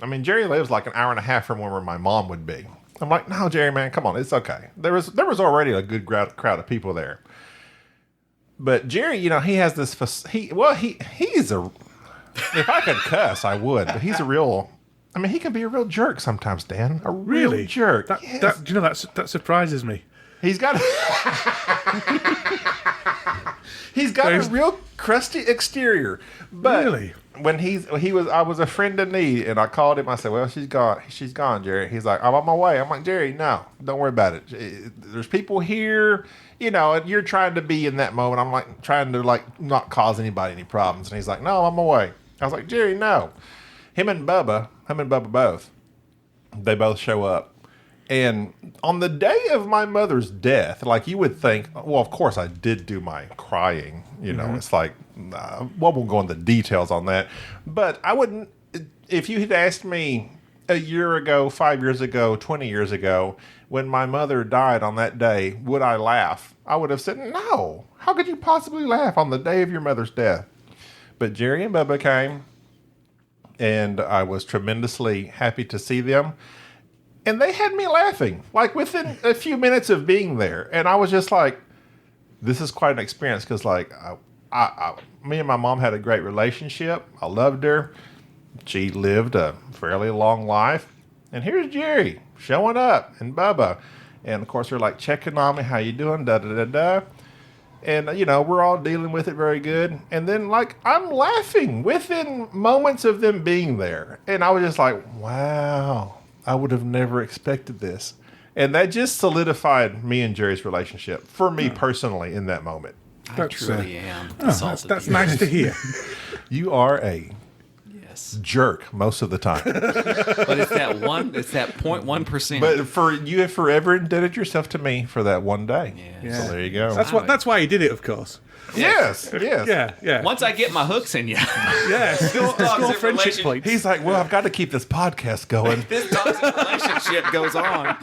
I mean, Jerry lives like an hour and a half from where my mom would be. I'm like, no, Jerry, man, come on, it's okay. There was already a good crowd of people there. But Jerry, you know, he has this. He's a. If I could cuss, I would. But he's a real. I mean, he can be a real jerk sometimes, Dan. A real jerk. Yes. Do you know that surprises me? He's got. He's got a real crusty exterior, but Really? when I was a friend in need, and I called him. I said, "Well, she's gone, Jerry." He's like, "I'm on my way." I'm like, "Jerry, no, don't worry about it. There's people here, you know, and you're trying to be in that moment. I'm like trying to like not cause anybody any problems." And he's like, "No, I'm on my way." I was like, "Jerry, no." Him and Bubba both, they both show up. And on the day of my mother's death, like you would think, well, of course I did do my crying. You know, it's like, won't go into details on that. But I wouldn't, if you had asked me a year ago, 5 years ago, 20 years ago, when my mother died on that day, would I laugh? I would have said, no. How could you possibly laugh on the day of your mother's death? But Jerry and Bubba came, and I was tremendously happy to see them. And they had me laughing, like within a few minutes of being there. And I was just like, this is quite an experience because, like, me and my mom had a great relationship. I loved her. She lived a fairly long life. And here's Jerry showing up and Bubba. And, of course, they're like checking on me. How you doing? Da-da-da-da. And, you know, we're all dealing with it very good. And then, like, I'm laughing within moments of them being there. And I was just like, wow. I would have never expected this. And that just solidified me and Jerry's relationship for me personally in that moment. I truly am. That's nice to hear. You are a jerk most of the time. But it's that 0.1%. But you have forever indebted yourself to me for that one day. Yeah. So there you go. That's why he did it, of course. Yes. Yeah. Once I get my hooks in you. Yeah, score friendship points. He's like, well, I've got to keep this podcast going. This toxic relationship goes on.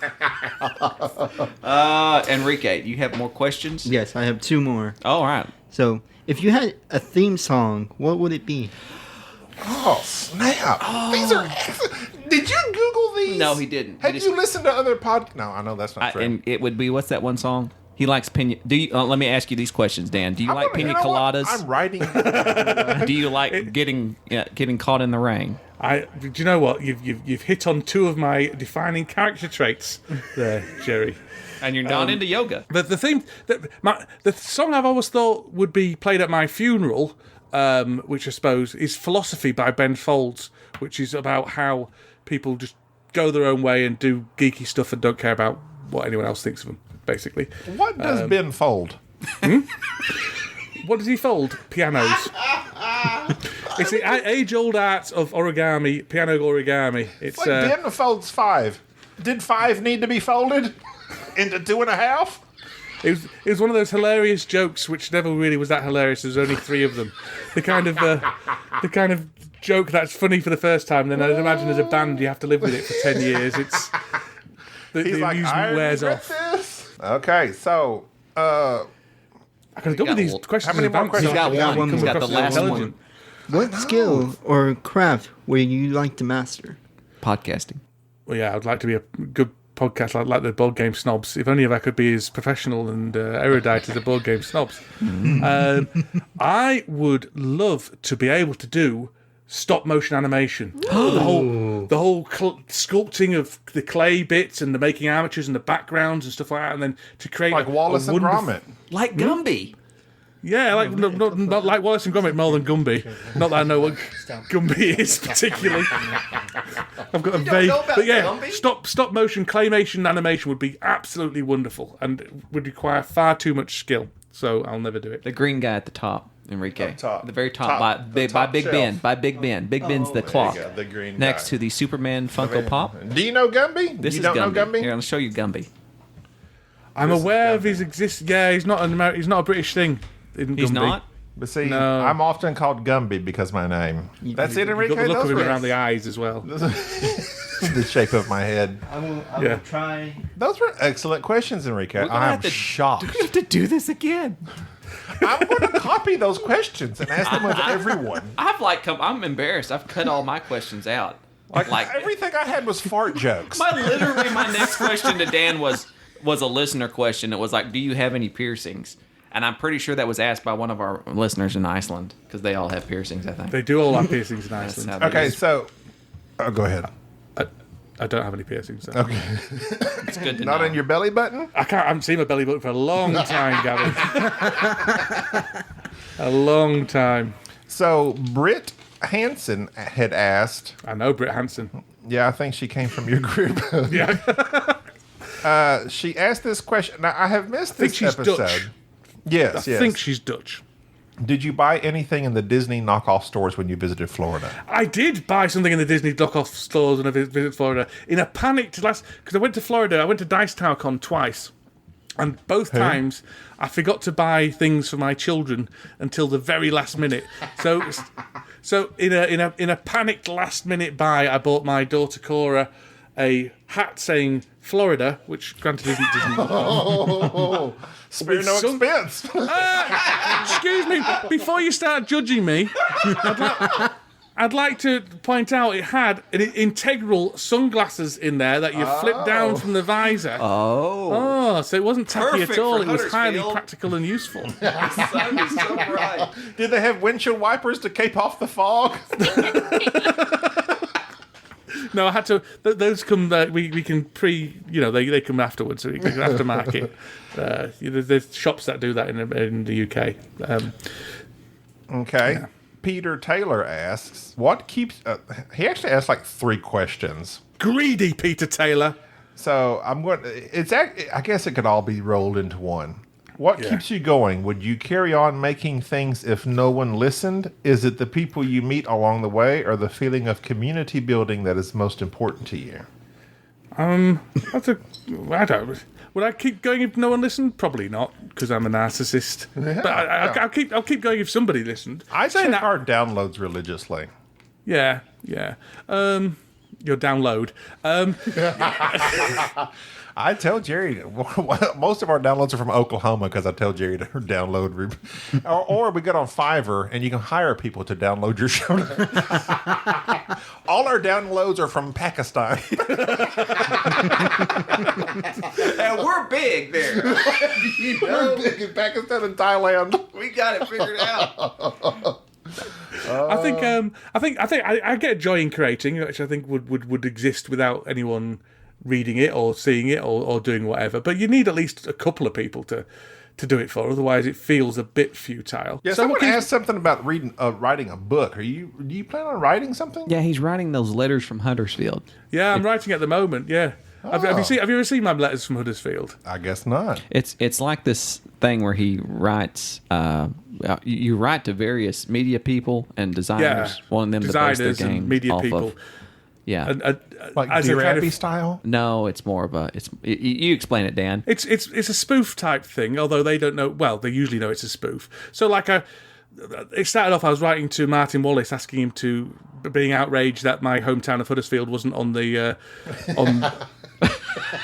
Enrique, you have more questions? Yes, I have two more. All right. So, if you had a theme song, what would it be? Oh, snap. These are excellent. Did you Google these? No, he didn't. Have you listened to other podcasts? No, I know that's not true. And it would be, what's that one song? He likes pina. Do you? Let me ask you these questions, Dan. Do you like pina coladas? I'm writing. Do you like getting caught in the rain? Do you know what? You've hit on two of my defining character traits there, Jerry. And you're not into yoga. But the thing the song I've always thought would be played at my funeral, which I suppose is "Philosophy" by Ben Folds, which is about how people just go their own way and do geeky stuff and don't care about what anyone else thinks of them. Basically, what does Ben fold? What does he fold? Pianos. It's the age-old art of origami, piano origami. It's like Ben folds 5. Did 5 need to be folded into 2.5? It was one of those hilarious jokes which never really was that hilarious. There's only 3 of them. The kind of joke that's funny for the first time. Then I'd imagine as a band you have to live with it for 10 years. It's the amusement wears off. This. Okay, so I can go with these questions. How many more questions? He's got one. He's got the last one. What skill or craft would you like to master? Podcasting. Well, yeah, I'd like to be a good podcast like the Board Game Snobs. If only if I could be as professional and erudite as the Board Game Snobs. I would love to be able to do stop motion animation. the whole sculpting of the clay bits and the making armatures and the backgrounds and stuff like that, and then to create Like Wallace and Gromit. Like Gumby. Yeah, like not like Wallace and Gromit more than Gumby. Not that I know what Gumby is particularly. I've got a vague, but yeah, Gumby? stop motion claymation animation would be absolutely wonderful and would require far too much skill. So I'll never do it. The green guy at the top, Enrique. Up top. The very top, Top- by the Big top Ben. shelf. By Big Ben. Big Ben's the There you clock. go, the green Next guy. to the Superman Funko Pop. Do you know Gumby? This you is don't Gumby. know Gumby? Here, I'll show you Gumby. I'm This is aware of Gumby. his existence. Yeah, he's not an he's not a British thing. Isn't He's Gumby? not? But see, No. I'm often called Gumby because of my name. That's it, You've Enrique. got the look Those of him were around the eyes as well. the shape of my head. I will Yeah. try. Those were excellent questions, Enrique. gonna I'm have to- shocked. We have to do this again. I'm going to copy those questions and ask them of everyone. I'm embarrassed. I've cut all my questions out. Like Everything I had was fart jokes. literally my next question to Dan was a listener question. It was like, do you have any piercings? And I'm pretty sure that was asked by one of our listeners in Iceland because they all have piercings, I think. They do all have piercings in That's Iceland. how they Okay, use- so go ahead. I don't have any piercings. So. Okay, it's good to not know. in your belly button. I haven't seen my belly button for a long time, Gavin. A long time. So Britt Hansen had asked. I know Britt Hansen. Yeah, I think she came from your group. Yeah. She asked this question. Now I have missed think this she's episode. Dutch. Yes, I yes. think she's Dutch. Did you buy anything in the Disney knockoff stores when you visited Florida? I did buy something in the Disney knockoff stores when I visited Florida. In a panic because I went to Florida, I went to Dice Tower Con twice. And both times, I forgot to buy things for my children until the very last minute. So in a panicked last minute buy, I bought my daughter Cora a hat saying Florida, which granted isn't Disney. Spare no some- expense. Excuse me, before you start judging me, I'd like to point out it had an integral sunglasses in there that you flip down from the visor. Oh, so it wasn't tacky Perfect at all. for It was highly Huddersfield. practical and useful. Sun is so bright. Did they have windshield wipers to cape off the fog? No, I had to. Those come. We can they come afterwards. So we can aftermarket. There's shops that do that in the UK. Okay. Yeah. Peter Taylor asks, "What keeps?" He actually asked like 3 questions. Greedy Peter Taylor. So I'm going. I guess it could all be rolled into one. What keeps you going? Would you carry on making things if no one listened? Is it the people you meet along the way, or the feeling of community building that is most important to you? I don't. Would I keep going if no one listened? Probably not, because I'm a narcissist. Yeah, But I'll keep going if somebody listened. I check our downloads religiously. Yeah. Your download. I tell Jerry, most of our downloads are from Oklahoma because I tell Jerry to download. Or we get on Fiverr and you can hire people to download your show. All our downloads are from Pakistan. And we're big there. We're big in Pakistan and Thailand. We got it figured out. I get joy in creating, which I think would exist without anyone reading it or seeing it or doing whatever. But you need at least a couple of people to do it for, otherwise it feels a bit futile. Yeah, someone asked something about writing a book. Do you plan on writing something? Yeah, he's writing those letters from Huddersfield. Yeah, I'm writing at the moment. Yeah, have you ever seen my letters from Huddersfield? I guess not. It's like this thing where he writes. You write to various media people and designers, wanting them to base their designers and games media off people. of. Yeah. Like as a kind Rabbit of- style? No, it's more of a. You explain it, Dan. It's a spoof type thing, although they don't know. Well, they usually know it's a spoof. So it started off. I was writing to Martin Wallace, asking him to being outraged that my hometown of Huddersfield wasn't on the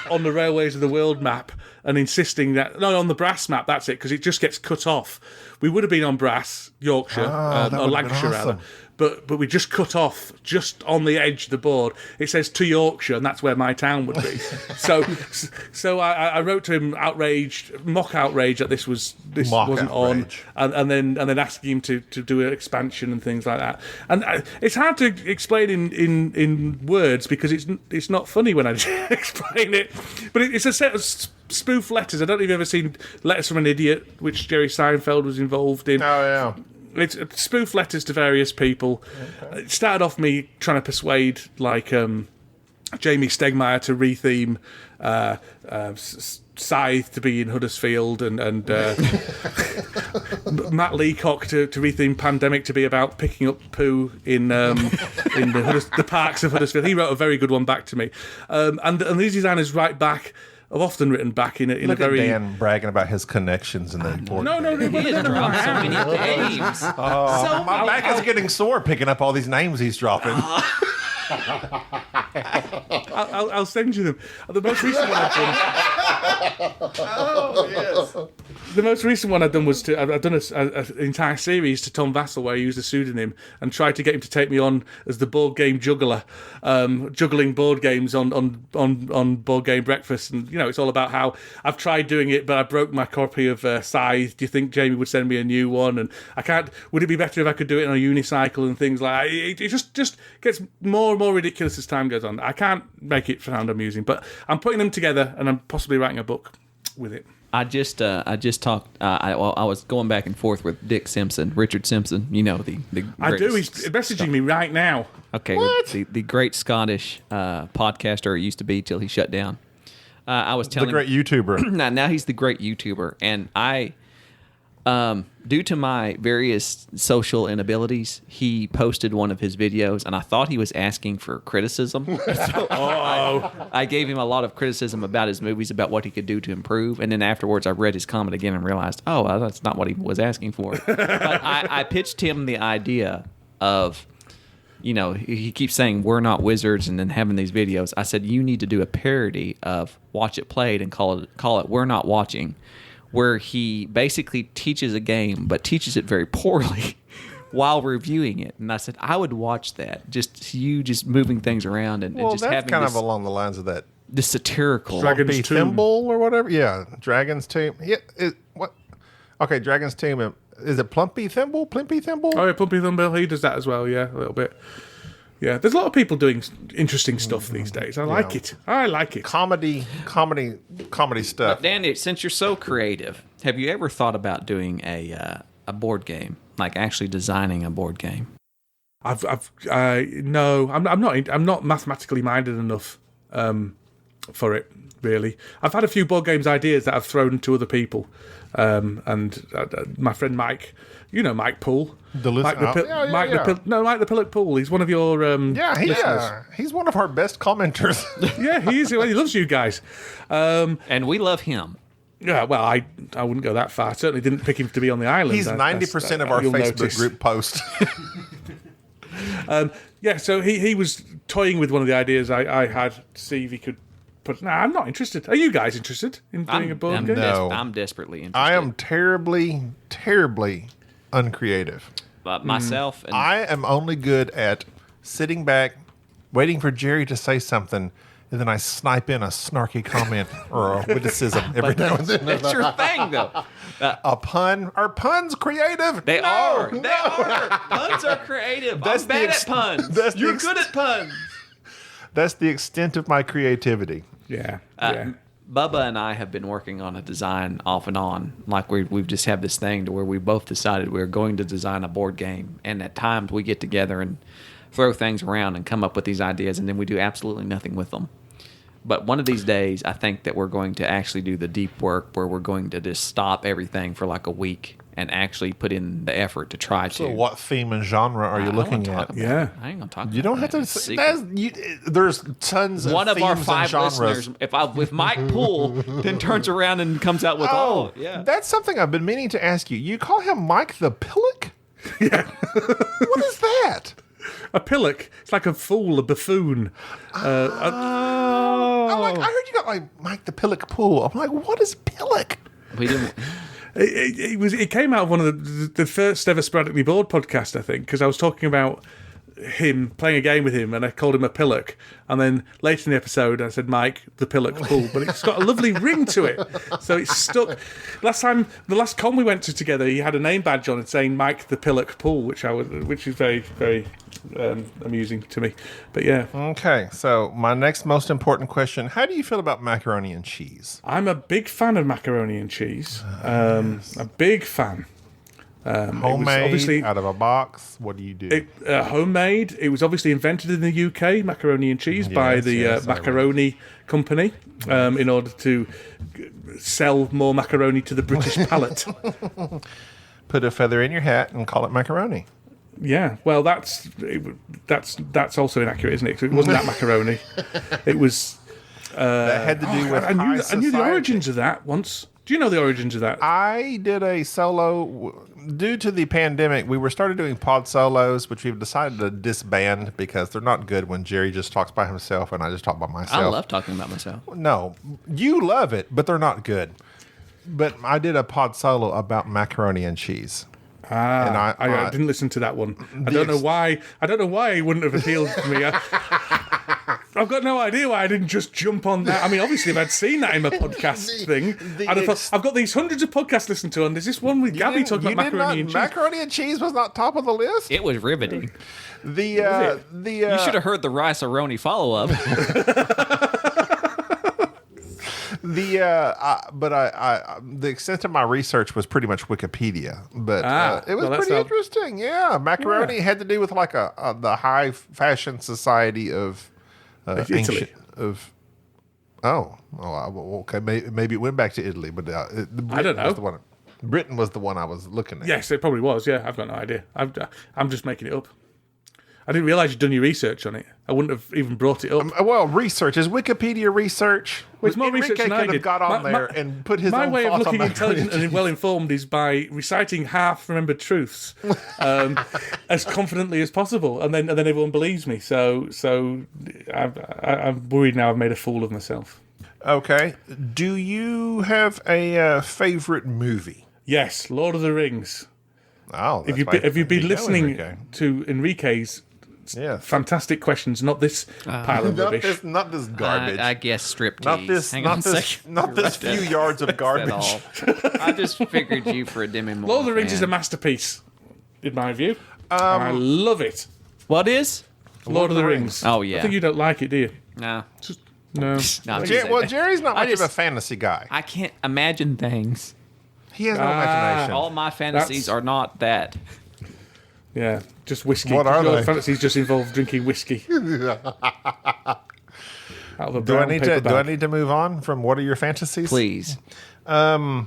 on the railways of the world map, and insisting that no, on the brass map, that's it, because it just gets cut off. We would have been on brass, Yorkshire, or Lancashire rather, but we just cut off just on the edge of the board. It says to Yorkshire, and that's where my town would be. so I wrote to him, mock outrage that this wasn't outrage. on, and then asking him to do an expansion and things like that. And it's hard to explain in words because it's not funny when I explain it. But it's a set of spoof letters. I don't know if you've ever seen Letters from an Idiot, which Jerry Seinfeld was involved in. Oh, yeah. It's spoof letters to various people. Okay. It started off me trying to persuade, like, Jamie Stegmaier to retheme Scythe to be in Huddersfield and Matt Leacock to retheme Pandemic to be about picking up poo in the parks of Huddersfield. He wrote a very good one back to me. And these designers write back. I've often written back in a very... Look at Dan bragging about his connections in the board. No, he has dropped so many names. Oh, my back is getting sore picking up all these names he's dropping. I'll send you them. The most recent one I've done... Oh, yes. The most recent one I've done was I've done an entire series to Tom Vassell where I used a pseudonym and tried to get him to take me on as the board game juggler, juggling board games on Board Game Breakfast. And, it's all about how I've tried doing it, but I broke my copy of Scythe. Do you think Jamie would send me a new one? And I can't... Would it be better if I could do it on a unicycle and things like that? It just gets more and more ridiculous as time goes on. I can't make it sound amusing, but I'm putting them together and I'm possibly writing a book with it. I just talked. I was going back and forth with Richard Simpson. The I do. He's messaging me right now. Okay, the great Scottish podcaster he used to be till he shut down. I was telling the great YouTuber. Now he's the great YouTuber, and I, due to my various social inabilities, he posted one of his videos, and I thought he was asking for criticism. So I gave him a lot of criticism about his movies, about what he could do to improve, and then afterwards I read his comment again and realized, that's not what he was asking for. But I pitched him the idea of, he keeps saying we're not wizards and then having these videos. I said, you need to do a parody of Watch It Played and call it We're Not Watching, where he basically teaches a game, but teaches it very poorly while reviewing it. And I said, I would watch that. Just you moving things around and just that's having kind this, of along the lines of that. This satirical. Dragon's Thimble or whatever? Yeah, Dragon's Tomb. Yeah, what? Okay, Dragon's Tomb. Is it Plumpy Thimble? Plimpy Thimble? Oh, yeah, Plumpy Thimble. He does that as well, yeah, a little bit. Yeah, there's a lot of people doing interesting stuff these days. I like it. Comedy stuff. But Danny, since you're so creative, have you ever thought about doing a board game, like actually designing a board game? No, I'm not mathematically minded enough for it. Really, I've had a few board games ideas that I've thrown to other people, and my friend Mike. Mike Poole. Mike the Pillock Poole. He's one of your he's one of our best commenters. Yeah, he is. He loves you guys. And we love him. Yeah, well, I wouldn't go that far. I certainly didn't pick him to be on the island. He's 90% of our Facebook group post. So he was toying with one of the ideas I had to see if he could put... No, I'm not interested. Are you guys interested in doing a board game? No. I'm desperately interested. I am terribly, terribly uncreative. But myself... And I am only good at sitting back, waiting for Jerry to say something, and then I snipe in a snarky comment or a witticism every now and then. That's your thing, though. A pun. Are puns creative? They are. They are. Puns are creative. I'm bad at puns. You're good at puns. That's the extent of my creativity. Yeah. Bubba and I have been working on a design off and on. Like we've just have this thing to where we both decided we're going to design a board game. And at times we get together and throw things around and come up with these ideas, and then we do absolutely nothing with them. But one of these days, I think that we're going to actually do the deep work where we're going to just stop everything for like a week and actually put in the effort to try to. So what theme and genre are you looking at? Yeah. I ain't going to talk about You don't have to. There's tons of one of themes our 5 and genres. listeners, if Mike Poole then turns around and comes out with, That's something I've been meaning to ask you. You call him Mike the Pillock? Yeah. What is that? A pillock. It's like a fool, a buffoon. I'm like, I heard you got like Mike the Pillock Pool. I'm like, what is Pillock? We didn't. It came out of one of the first ever Sporadically Board podcast, I think, because I was talking about him playing a game with him, and I called him a pillock. And then later in the episode, I said Mike the Pillock Pool, but it's got a lovely ring to it, so it's stuck. The last con we went to together, he had a name badge on it saying Mike the Pillock Pool, which is very, very amusing to me. But yeah. Okay, so my next most important question: how do you feel about macaroni and cheese? I'm a big fan of macaroni and cheese. A big fan. Homemade, out of a box. What do you do? Homemade. It was obviously invented in the UK, macaroni and cheese, by the macaroni company, in order to sell more macaroni to the British palate. Put a feather in your hat and call it macaroni. Yeah, well, that's also inaccurate, isn't it? 'Cause it wasn't that macaroni. It was. That had to do with I knew the origins of that once. Do you know the origins of that? I did a solo. Due to the pandemic, we started doing pod solos, which we've decided to disband because they're not good when Jerry just talks by himself and I just talk by myself. I love talking about myself. No, you love it, but they're not good. But I did a pod solo about macaroni and cheese. And I didn't listen to that one. I don't know why. I don't know why it wouldn't have appealed to me. I've got no idea why I didn't just jump on that. I mean, obviously, if I'd seen that in my podcast thing, I'd have thought, I've got these hundreds of podcasts to listen to, and there's this one with Gaby talking about macaroni and cheese. Macaroni and cheese was not top of the list? It was riveting. You should have heard the rice-a-roni follow-up. The extent of my research was pretty much Wikipedia, but it was pretty interesting. Yeah, macaroni had to do with like the high fashion society of Italy. Okay, maybe it went back to Italy, but I don't know. Britain was the one I was looking at. Yes, it probably was. Yeah, I've got no idea. I'm just making it up. I didn't realise you'd done your research on it. I wouldn't have even brought it up. Research. Is Wikipedia research? Well, it's more research than I could did. have got on there and put his own My way of thoughts looking on intelligent and well-informed is by reciting half-remembered truths as confidently as possible, and then everyone believes me. So I'm worried now I've made a fool of myself. Okay. Do you have a favorite movie? Yes, Lord of the Rings. Oh, if you've been listening to Enrique's fantastic questions, not this pile of rubbish. Not this garbage. I guess striptease. Not this few yards of garbage. I just figured you for a Demi Moore. Lord of the Rings is a masterpiece, in my view. And I love it. What is? Lord of the Rings. Oh, yeah. I think you don't like it, do you? No. No. Jerry's not much of a fantasy guy. I can't imagine things. He has no imagination. All my fantasies are not that. Yeah, just whiskey. What are they? Fantasies just involve drinking whiskey. Out of a Do I brown need to move on from what are your fantasies? Please. Do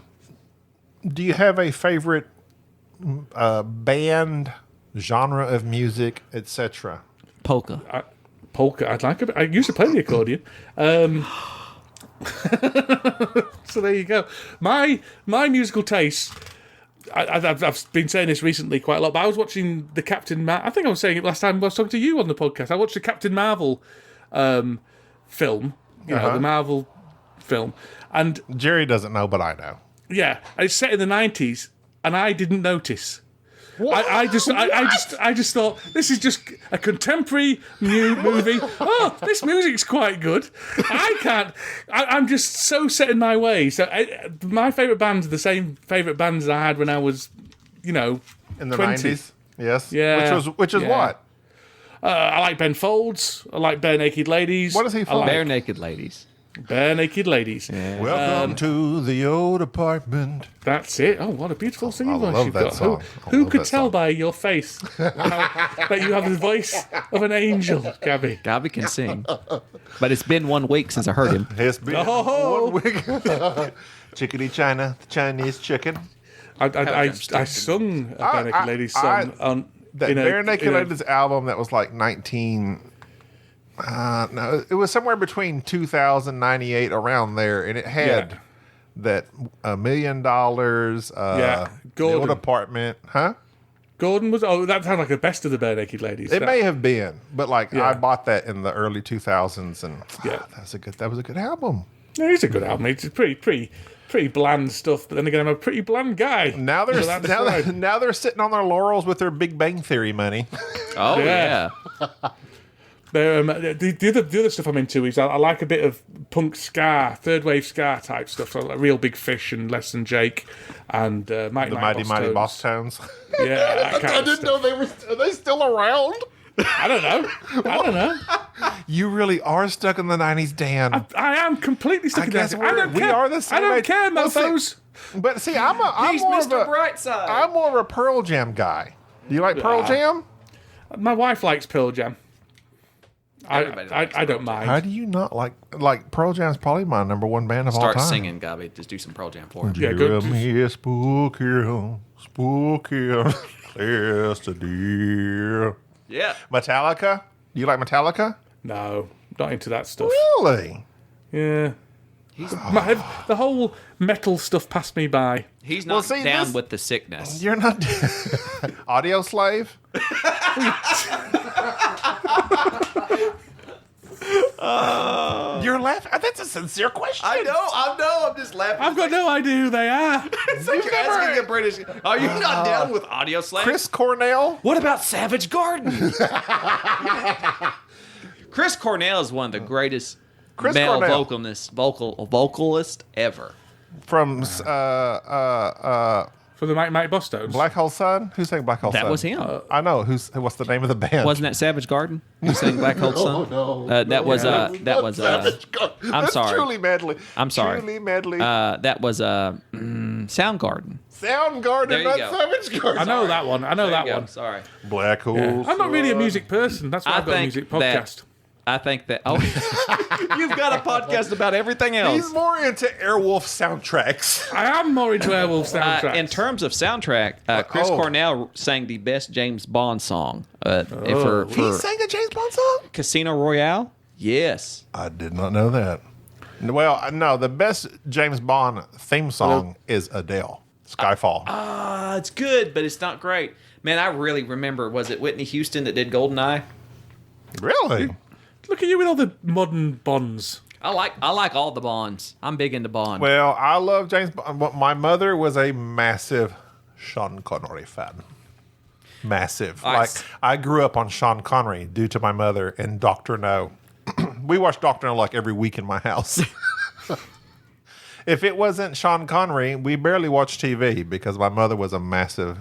you have a favorite band, genre of music, etc.? Polka. Polka. I used to play the accordion. So there you go. My musical taste. I've been saying this recently quite a lot, but I was watching the Captain Marvel. I think I was saying it last time I was talking to you on the podcast. I watched the Captain Marvel film, the Marvel film, and Jerry doesn't know, but I know. Yeah, it's set in the 90s, and I didn't notice. I just thought this is just a contemporary new movie. Oh, this music's quite good. I'm just so set in my ways. So my favourite bands are the same favourite bands I had when I was, in the 90s. Yes. Yeah. Which is what? I like Ben Folds. I like Bare Naked Ladies. What is he from? Bare Naked Ladies. Bare Naked Ladies. Yeah. Welcome to the old apartment. That's it. Oh, what a beautiful singing voice love you've that got. song. Who could tell by your face that you have the voice of an angel, Gaby? Gaby can sing. But it's been 1 week since I heard him. It's been 1 week. Chickadee China, the Chinese chicken. I sung a Bare Naked Ladies song on that Bare Naked Ladies album that was like 19... no, it was somewhere between 2098 around there, and it had that $1 million, the old apartment, huh? Gordon was. Oh, that sounds like the best of the Bare Naked Ladies. It may have been, but like Yeah. I bought that in the early 2000s, and Yeah. that was a good album. It is a good album. It's pretty bland stuff. But then again, I'm a pretty bland guy. Now they're So that's right. now they're sitting on their laurels with their Big Bang Theory money. Oh Yeah. yeah. The other stuff I'm into is I like a bit of punk ska, third wave ska type stuff. So like Real Big Fish and Less Than Jake and Mighty The Mighty Boss Tones. Yeah, that kind of stuff. they were. Are they still around? I don't know. You really are stuck in the 90s, Dan. I am completely stuck I in guess that. we are the same I don't age. care, Well, see, mofos. But see, I'm He's more Mr. of a Brightside. I'm more of a Pearl Jam guy. Do you like Pearl Jam? My wife likes Pearl Jam. Everybody likes I don't mind. How do you not like Pearl Jam's probably my number one band of all Start time. singing, Gaby. Just do some Pearl Jam for him. Yeah, good. Me spooky, yesterday. Yeah. Metallica? You like Metallica? No, not into that stuff. Really? Yeah. The whole metal stuff passed me by. He's not see, down this- with the sickness. You're not Audio Slave? You're laughing. That's a sincere question. I know. I'm just laughing. I've got no idea who they are. It's like you're asking a British. Are you not down with Audio Slave? Chris Cornell? What about Savage Garden? Chris Cornell is one of the greatest Chris male Cornell. vocalist ever. From From the Mighty Boss Tones. Black Hole Sun? Who sang Black Hole Sun? That was him. I know. What's the name of the band? Wasn't that Savage Garden? Who sang Black Hole Sun? no. That was Savage Garden. I'm That's sorry. Truly Medley. I'm sorry. Truly Medley. that was Soundgarden. Soundgarden, There you not go. Savage Garden. I know that one. I know There that you go. one. Sorry. Black Hole I'm not really a music person. That's why I've got a think music that- podcast. I think that. Oh, you've got a podcast about everything else. He's more into Airwolf soundtracks. I am more into Airwolf soundtracks. In terms of soundtrack, Chris Cornell sang the best James Bond song for He sang a James Bond song? Casino Royale. Yes. I did not know that. Well, no, the best James Bond theme song is Adele, Skyfall. It's good, but it's not great. Man, I really remember. Was it Whitney Houston that did GoldenEye? Really? Look at you with all the modern Bonds. I like all the Bonds. I'm big into Bond. Well, I love James Bond. My mother was a massive Sean Connery fan. Massive. Nice. Like, I grew up on Sean Connery due to my mother and Dr. No. We watched Dr. No like every week in my house. If it wasn't Sean Connery, we barely watched TV because my mother was a massive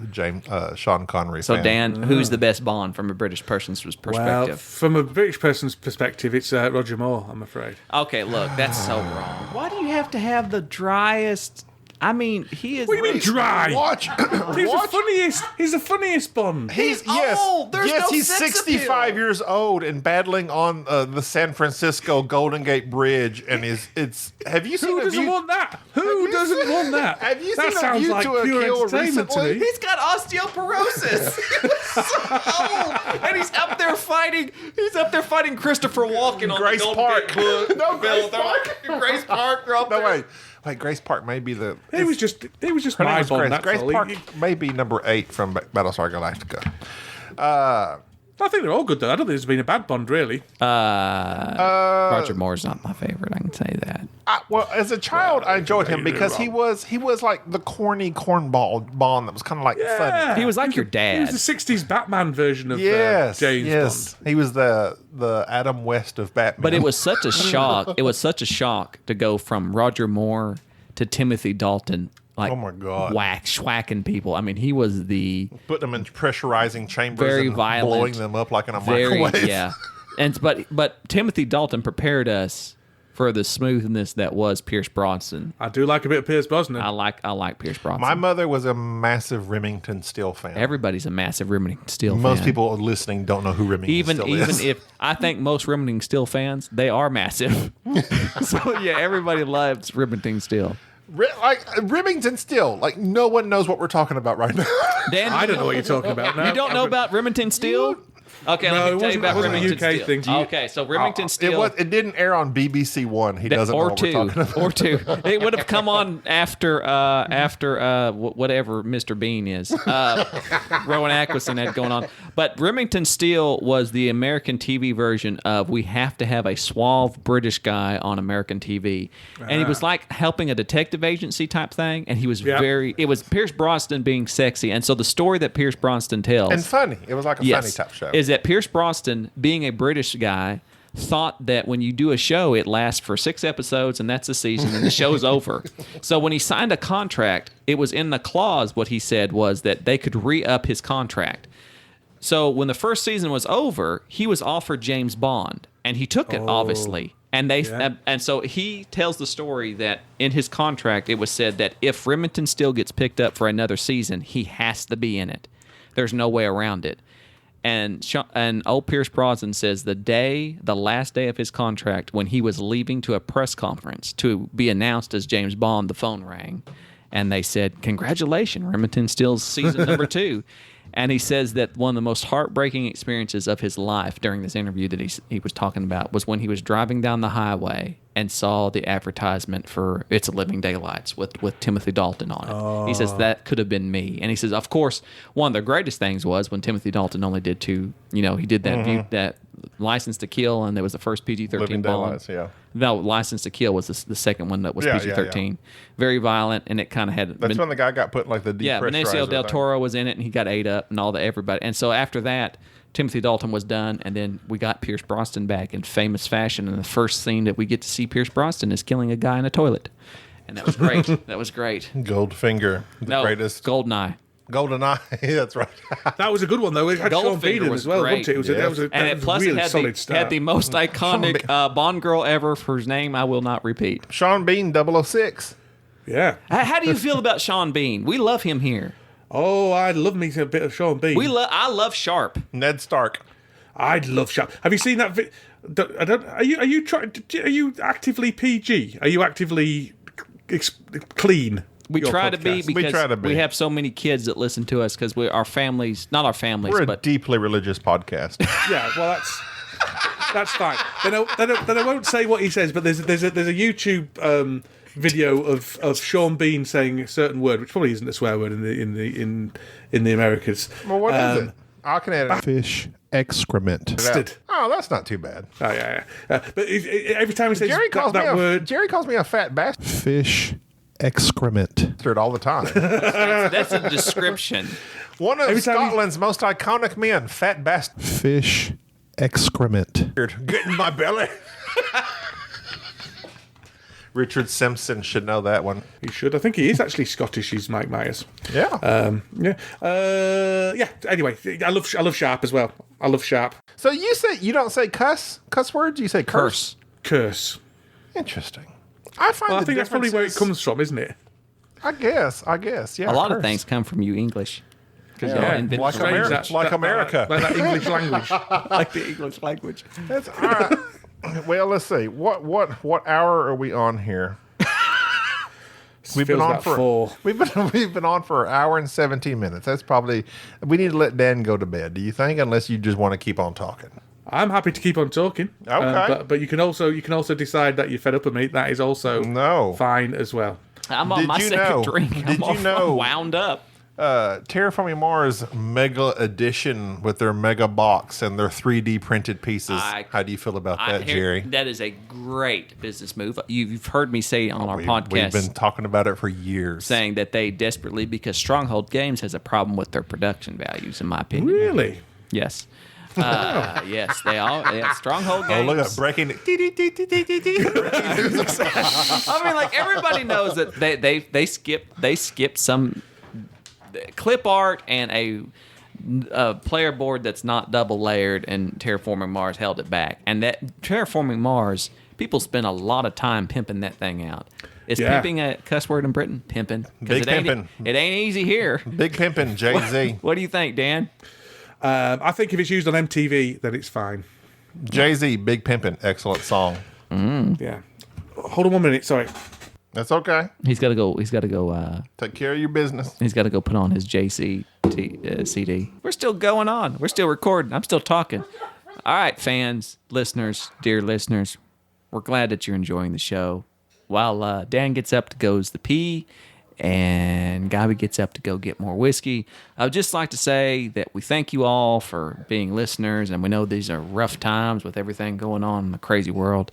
Sean Connery So fan. Dan, who's the best Bond from a British person's Well, perspective? from a British person's perspective, it's Roger Moore, I'm afraid. Okay, look, that's so wrong. Why do you have to have the driest? I mean, he is. What do you mean dry? Watch. He's the funniest Bond. He's yes, old. There's yes, no he's sex 65 appeal. years old and battling on the San Francisco Golden Gate Bridge, and it's. Have you seen? Who a doesn't view, want that? Have Who you doesn't seen- want that? have you that seen A sounds View like to a pure Kill entertainment to recently? me. He's got osteoporosis. He was so old, and he's up there fighting. He's up there fighting Christopher Walken on Grace the Golden Park. Gate Book. No, Grace Park. Grace Park. They're up No there. wait, Grace Park may be the. He was just Her name my was Bond. Grace. That's Grace all. Park may be number 8 from Battlestar Galactica. I think they're all good though. I don't think there's been a bad Bond really. Roger Moore's not my favorite. I can say that. Well, as a child, I enjoyed him because he was like the corny cornball Bond that was kind of like funny. He was like your He dad. was the '60s Batman version of Yes, James yes, Bond. he was the Adam West of Batman. But it was such a shock. It was such a shock to go from Roger Moore to Timothy Dalton. Like, Oh my God. schwacking people. I mean, he was the putting them in pressurizing chambers Very and violent, blowing them up like in a very microwave. yeah. And but Timothy Dalton prepared us for the smoothness that was Pierce Brosnan. I do like a bit of Pierce Brosnan. I like Pierce Brosnan. My mother was a massive Remington Steele fan. Everybody's a massive Remington Steel fan. Most people listening don't know who Remington even Steele is. if I think most Remington Steel fans, they are massive. So yeah, everybody loves Remington Steel. Like Remington Steele, like no one knows what we're talking about right now. Dan, I don't know what you're talking about now. You don't know about Remington Steel? Okay, No, let it me tell you wasn't- about it wasn't a Remington UK Steel. thing. Do you- Okay, so Remington Steel. It didn't air on BBC One. He doesn't know or what we're two, talking about. or two. It would have come on after whatever Mr. Bean is. Rowan Atkinson had going on. But Remington Steele was the American TV version of we have to have a suave British guy on American TV. And he was like helping a detective agency type thing. And he was it was Pierce Brosnan being sexy. And so the story that Pierce Brosnan tells. And funny. It was like a funny type show. Is that Pierce Brosnan, being a British guy, thought that when you do a show, it lasts for 6 episodes and that's a season and the show's over. So when he signed a contract, it was in the clause, what he said was that they could re-up his contract. So when the first season was over, he was offered James Bond, and he took it, obviously. And and so he tells the story that in his contract, it was said that if Remington Steele gets picked up for another season, he has to be in it. There's no way around it. And old Pierce Brosnan says the last day of his contract, when he was leaving to a press conference to be announced as James Bond, the phone rang, and they said, "Congratulations, Remington Steele's season number 2." And he says that one of the most heartbreaking experiences of his life during this interview that he was talking about was when he was driving down the highway and saw the advertisement for It's a Living Daylights with Timothy Dalton on it. He says, that could have been me. And he says, of course, one of the greatest things was when Timothy Dalton only did 2, he did that that License to Kill, and there was the first PG-13 Living Bond. Daylights, yeah. No, License to Kill was the second one that was PG-13. Very violent, and it kind of had... That's when the guy got put in like the depressurizer. Yeah, Benicio del Toro was in it, and he got ate up, and all everybody. And so after that, Timothy Dalton was done, and then we got Pierce Brosnan back in famous fashion. And the first scene that we get to see Pierce Brosnan is killing a guy in a toilet, and that was great. That was great. Goldfinger, the greatest. Goldeneye. GoldenEye, that's right. That was a good one, though. It had Sean Bean in as well, wasn't it? That was a really solid start. Had the most iconic Bond girl ever, for whose name I will not repeat. Sean Bean, 006. Yeah. How do you feel about Sean Bean? We love him here. Oh, I'd love me a bit of Sean Bean. I love Sharp. Ned Stark. I'd love Sharp. Have you seen that? Are you actively PG? Are you actively clean? We try to be because we have so many kids that listen to us because our families, not our families, we're a but deeply religious podcast. Yeah, well, that's fine. Then I won't say what he says, but there's a YouTube video of Sean Bean saying a certain word, which probably isn't a swear word in the Americas. Well, what is it? I can add it. Fish excrement. Oh, that's not too bad. Oh yeah. But every time he says that word, Jerry calls me a fat bastard. Fish excrement. All the time. that's a description. One of Scotland's most iconic men, fat bastard. Fish excrement. Get in my belly. Richard Simpson should know that one. He should. I think he is actually Scottish. He's Mike Myers. Yeah. Yeah. Anyway, I love Sharp as well. I love Sharp. So you don't say cuss words. You say curse. Interesting. I think that's probably where it comes from, isn't it? I guess. Yeah. A lot of things come from you English. Like America. Like that English language. Like the English language. That's all right. Well, let's see. What hour are we on here? We've been on for an hour and 17 minutes. That's probably. We need to let Dan go to bed. Do you think? Unless you just want to keep on talking. I'm happy to keep on talking. Okay. But you can also decide that you're fed up with me. That is also fine as well. I'm on my second drink. I'm wound up. Terraforming Mars Mega Edition with their Mega Box and their 3D printed pieces. How do you feel about that, Jerry? That is a great business move. You've heard me say on our podcast. We've been talking about it for years. Saying that they desperately, because Stronghold Games has a problem with their production values, in my opinion. Really? Yes. Yes, they all. Stronghold Games. Oh, look at breaking. I mean, like everybody knows that they skip some clip art and a player board that's not double layered, and Terraforming Mars held it back. And that Terraforming Mars, people spend a lot of time pimping that thing out. Is pimping a cuss word in Britain? Pimping. Big pimping. It ain't easy here. Big pimping, Jay-Z. What do you think, Dan? I think if it's used on MTV, then it's fine. Jay-Z, Big Pimpin', excellent song. Yeah. Hold on 1 minute, sorry. That's okay. He's got to go. He's got to go. Take care of your business. He's got to go put on his JC CD. We're still going on. We're still recording. I'm still talking. All right, fans, listeners, dear listeners, we're glad that you're enjoying the show. While Dan gets up to goes the pee, and Gaby gets up to go get more whiskey, I would just like to say that we thank you all for being listeners, and we know these are rough times with everything going on in the crazy world,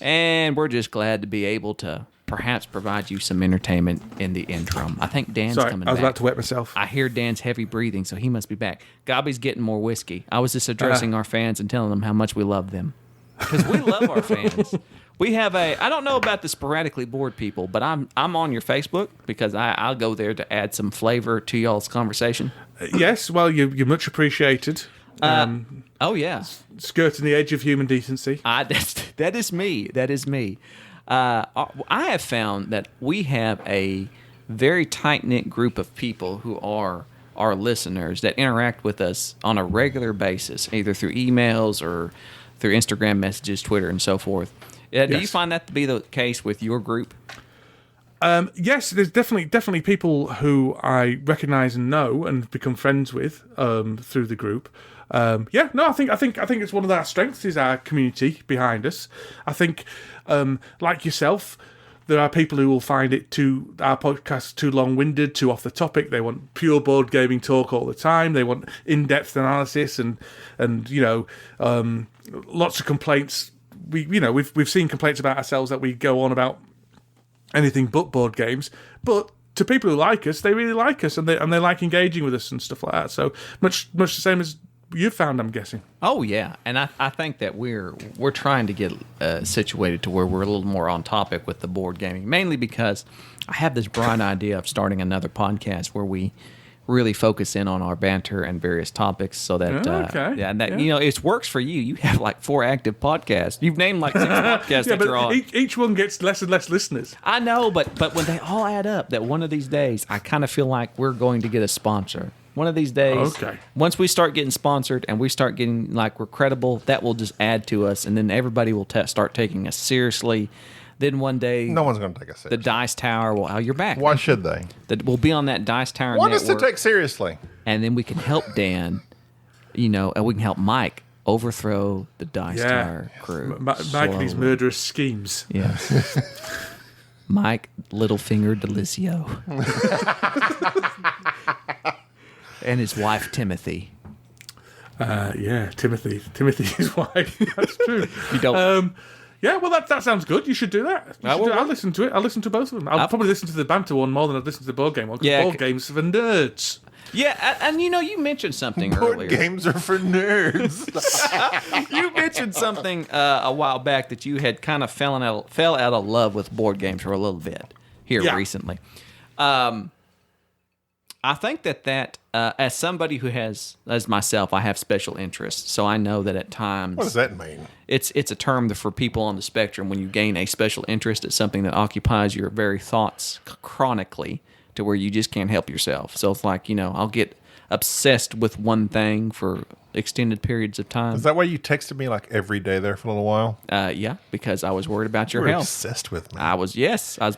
and we're just glad to be able to perhaps provide you some entertainment in the interim. I think Dan's coming back. I was about to wet myself. I hear Dan's heavy breathing, so he must be back. Gaby's getting more whiskey. I was just addressing our fans and telling them how much we love them. Because we love our fans. We have I don't know about the Sporadically Board people, but I'm on your Facebook because I'll go there to add some flavor to y'all's conversation. Yes, well, you're much appreciated. Oh, yeah. Skirting the edge of human decency. That is me. That is me. I have found that we have a very tight-knit group of people who are our listeners that interact with us on a regular basis, either through emails or through Instagram messages, Twitter, and so forth. Do you find that to be the case with your group? Yes, there's definitely people who I recognise and know and become friends with through the group. I think it's one of our strengths is our community behind us. I think, like yourself, there are people who will find our podcast too long-winded, too off the topic. They want pure board gaming talk all the time. They want in-depth analysis and lots of complaints. We've seen complaints about ourselves that we go on about anything but board games, but to people who like us, they really like us and they like engaging with us and stuff like that. So much the same as you've found, I'm guessing. Oh yeah, and I think that we're trying to get situated to where we're a little more on topic with the board gaming, mainly because I have this bright idea of starting another podcast where we really focus in on our banter and various topics, so that it works for you. You have like 4 active podcasts. You've named like 6 podcasts that you're on. Each one gets less and less listeners. I know, but when they all add up, that one of these days, I kind of feel like we're going to get a sponsor. One of these days, once we start getting sponsored and we start getting like we're credible, that will just add to us, and then everybody will start taking us seriously. Then one day, no one's going to take us seriously. The Dice Tower will. Oh, you're back. Why should they? That we'll be on that Dice Tower. Want network, us to take seriously, and then we can help Dan. And we can help Mike overthrow the Dice Tower crew. Mike and his murderous schemes. Yes. Mike Littlefinger Dilisio. And his wife, Timothy. Timothy. Timothy's wife. That's true. You don't. That sounds good. You should do that. I'll listen to it. I'll listen to both of them. I'll probably listen to the banter one more than I'll listen to the board game one. Because board games are for nerds. Yeah, and you mentioned something earlier. Board games are for nerds. You mentioned something a while back that you had kind of fell out of love with board games for a little bit here recently. I think that as somebody who has, as myself, I have special interests, so I know that at times... What does that mean? It's a term for people on the spectrum when you gain a special interest at something that occupies your very thoughts chronically to where you just can't help yourself. So it's like, I'll get obsessed with one thing for extended periods of time. Is that why you texted me like every day there for a little while? Yeah, because I was worried about your you were health. Obsessed with me. I was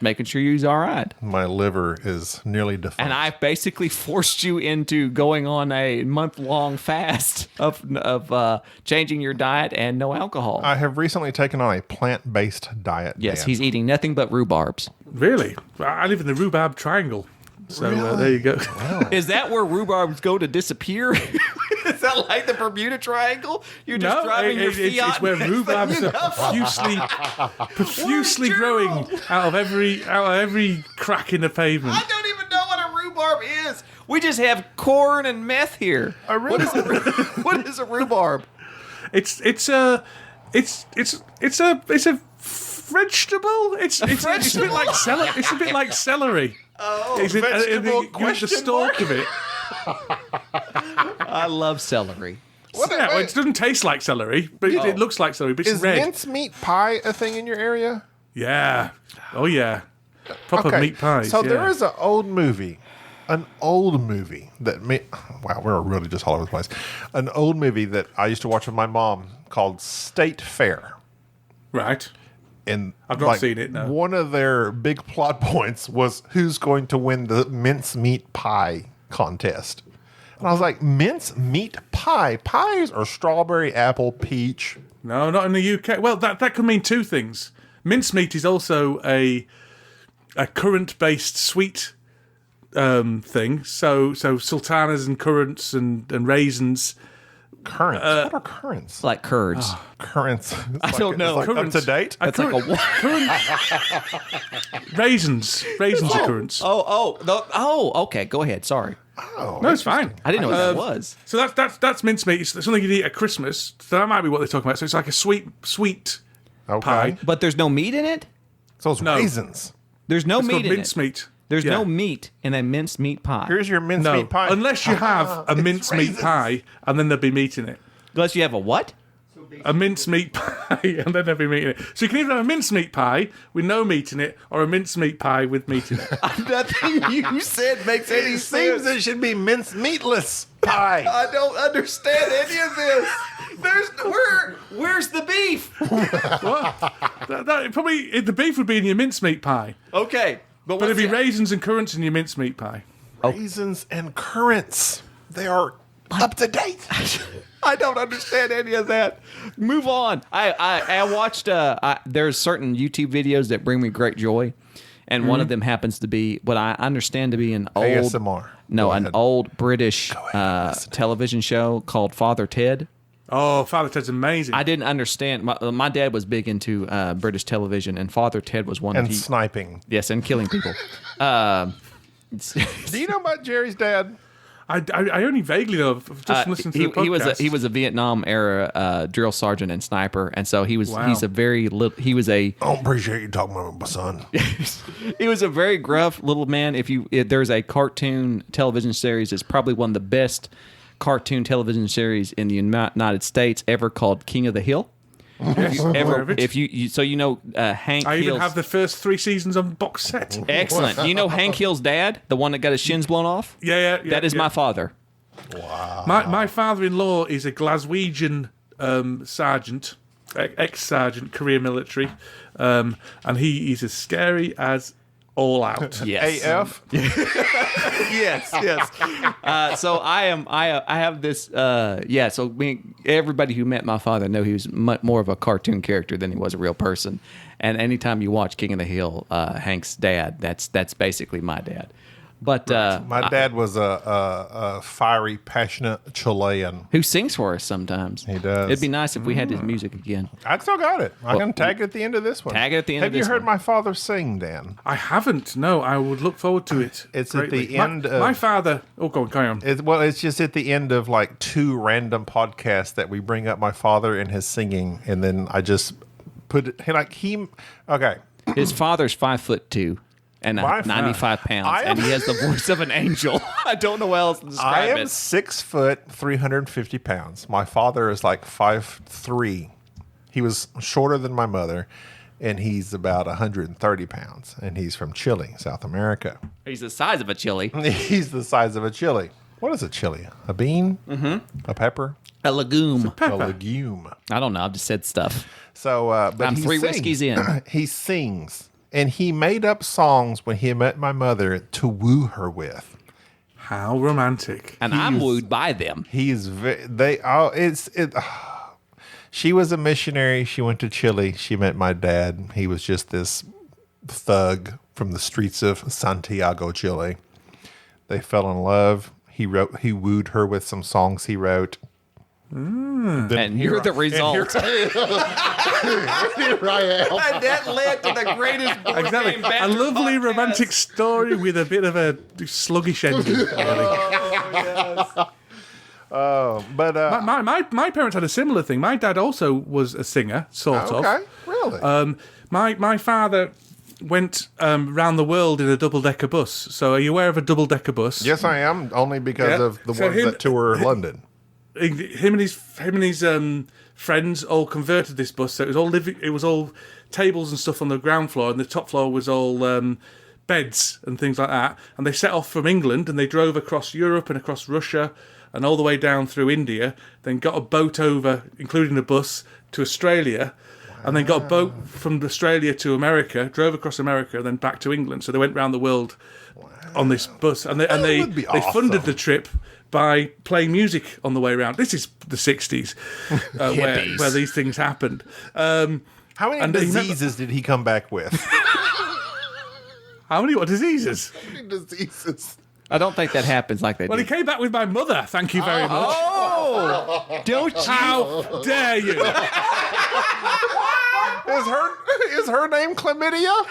making sure you was all right. My liver is nearly defunct. And I basically forced you into going on a month-long fast of changing your diet and no alcohol. I have recently taken on a plant-based diet. Yes, Dan. he's eating nothing but rhubarbs. Really? I live in the rhubarb triangle. So there you go. Wow. Is that where rhubarbs go to disappear? Is that like the Bermuda Triangle? You're just driving your Fiat. It's where rhubarbs are profusely growing out of every crack in the pavement. I don't even know what a rhubarb is. We just have corn and meth here. What is a rhubarb? It's a vegetable. It's a bit like celery. It's a bit like celery. Oh, vegetable question the stalk of it. I love celery. It doesn't taste like celery, but it looks like celery, but it's red. Is mincemeat pie a thing in your area? Yeah. Oh, yeah. Proper meat pies. So there is an old movie that wow, we're really just all over the place. An old movie that I used to watch with my mom called State Fair. Right. And I've not seen it, no. One of their big plot points was who's going to win the mincemeat pie contest. And I was like, mincemeat pie? Pies are strawberry, apple, peach. No, not in the UK. Well, that could mean two things. Mincemeat is also a currant-based sweet thing. So sultanas and currants and raisins. Currants? What are currants? Like curds. Currants. I don't know. Like up to date? That's like a raisins. Raisins are currants. okay. Go ahead. Sorry. Oh, No, it's fine. I didn't know what that was. So that's mincemeat. It's something you'd eat at Christmas. So that might be what they're talking about. So it's like a sweet okay. pie. But there's no meat in it? So it's raisins. There's no It's meat called in it. mincemeat. There's Yeah. no meat in a minced meat pie. Here's your mincemeat No, pie. unless you have a mincemeat raisins. pie, and then there'd be meat in it. Unless you have a what? A mincemeat pie, and then there'd be meat in it. So you can either have a mincemeat pie with no meat in it, or a mincemeat pie with meat in it. Nothing you said makes any It seems it should be mincemeatless pie. I don't understand any of this. Where's the beef? The beef would be in your mincemeat pie, Okay, but it'd be raisins and currants in your mincemeat pie. Raisins and currants. They are up to date. I don't understand any of that. Move on. I watched. There's certain YouTube videos that bring me great joy, and one of them happens to be what I understand to be an old ASMR. No, Go an ahead. old British listen. television show called Father Ted. Oh, Father Ted's amazing. I didn't understand. My dad was big into British television, and Father Ted was one And of he. sniping. Yes, and killing people. Do you know about Jerry's dad? I only vaguely know. I've just listened to the podcast. He was a Vietnam era drill sergeant and sniper, and so he was. Wow. He's a very little. He was a. I don't appreciate you talking about my son. He was a very gruff little man. If there's a cartoon television series, it's probably one of the best cartoon television series in the United States ever, called King of the Hill. Yes, aware of it. If you so you know Hank I Hill's, even have the first 3 seasons on box set. excellent. You know Hank Hill's dad, the one that got his shins blown off. Yeah. That is yeah. my father. My father-in-law is a Glaswegian sergeant, ex-sergeant, career military, and he is as scary as all out. Yes. AF? Yes. So I have this. So everybody who met my father know he was more of a cartoon character than he was a real person. And anytime you watch King of the Hill, Hank's dad, that's basically my dad. But My dad was a fiery, passionate Chilean. who sings for us sometimes. He does. It'd be nice if we had his music again. I still got it. I can tag it at the end of this one. Tag it at the end Have of this you heard one. my father sing, Dan? I haven't. No, I would look forward to it. It's at greatly. the end of- My father. Oh, go on, carry on. It's just at the end of like 2 random podcasts that we bring up my father and his singing, and then I just put it okay. His father's 5'2" and My 95 pounds, I am- and he has the voice of an angel. I don't know how else to I describe am it. 6 foot, 350 pounds. My father is like 5'3". He was shorter than my mother, and he's about 130 pounds, and he's from Chile, South America. He's the size of a chili, He's the size of a chili. What is a chili? A bean? Mm-hmm. A pepper? a legume. A legume. I don't know. I've just said stuff. So, but I'm he 3 sings. whiskeys in. He sings, and he made up songs when he met my mother to woo her with. How romantic. And I'm wooed by them. He is She was a missionary. She went to Chile. She met my dad. He was just this thug from the streets of Santiago, Chile. They fell in love. He wooed her with some songs he wrote. And you're the result. And that led to the greatest board Exactly. game A banter lovely podcast. romantic story with a bit of a sluggish ending. Really. But My parents had a similar thing. My dad also was a singer, sort of. okay, really? My father went round the world in a double-decker bus. So are you aware of a double-decker bus? Yes, I am. Only because Yeah. of the So ones that tour London. Him and his friends all converted this bus. So it was all tables and stuff on the ground floor, and the top floor was all beds and things like that. And they set off from England, and they drove across Europe and across Russia and all the way down through India. Then got a boat over, including a bus, to Australia. and then got a boat from Australia to America, drove across America, and then back to England. So they went around the world on this bus, and they funded the trip by playing music on the way around. This is the 60s, where these things happened. How many diseases did he come back with? How many diseases? How many diseases? I don't think that happens like they Well, do. he came back with my mother. Thank you very much. Oh, don't you? How dare you? Is her name Chlamydia?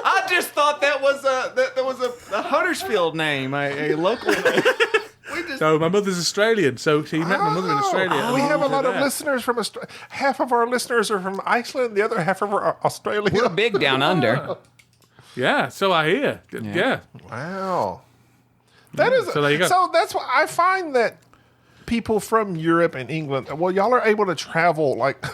I just thought that was a Huddersfield name, a local name. So my mother's Australian, so he met my mother in Australia. We have a lot of listeners from Australia. Half of our listeners are from Iceland. The other half are Australia. We're big down under. Yeah, so I hear. Yeah. Wow. That is. So there you go. So that's why I find that people from Europe and England, well, y'all are able to travel. Like,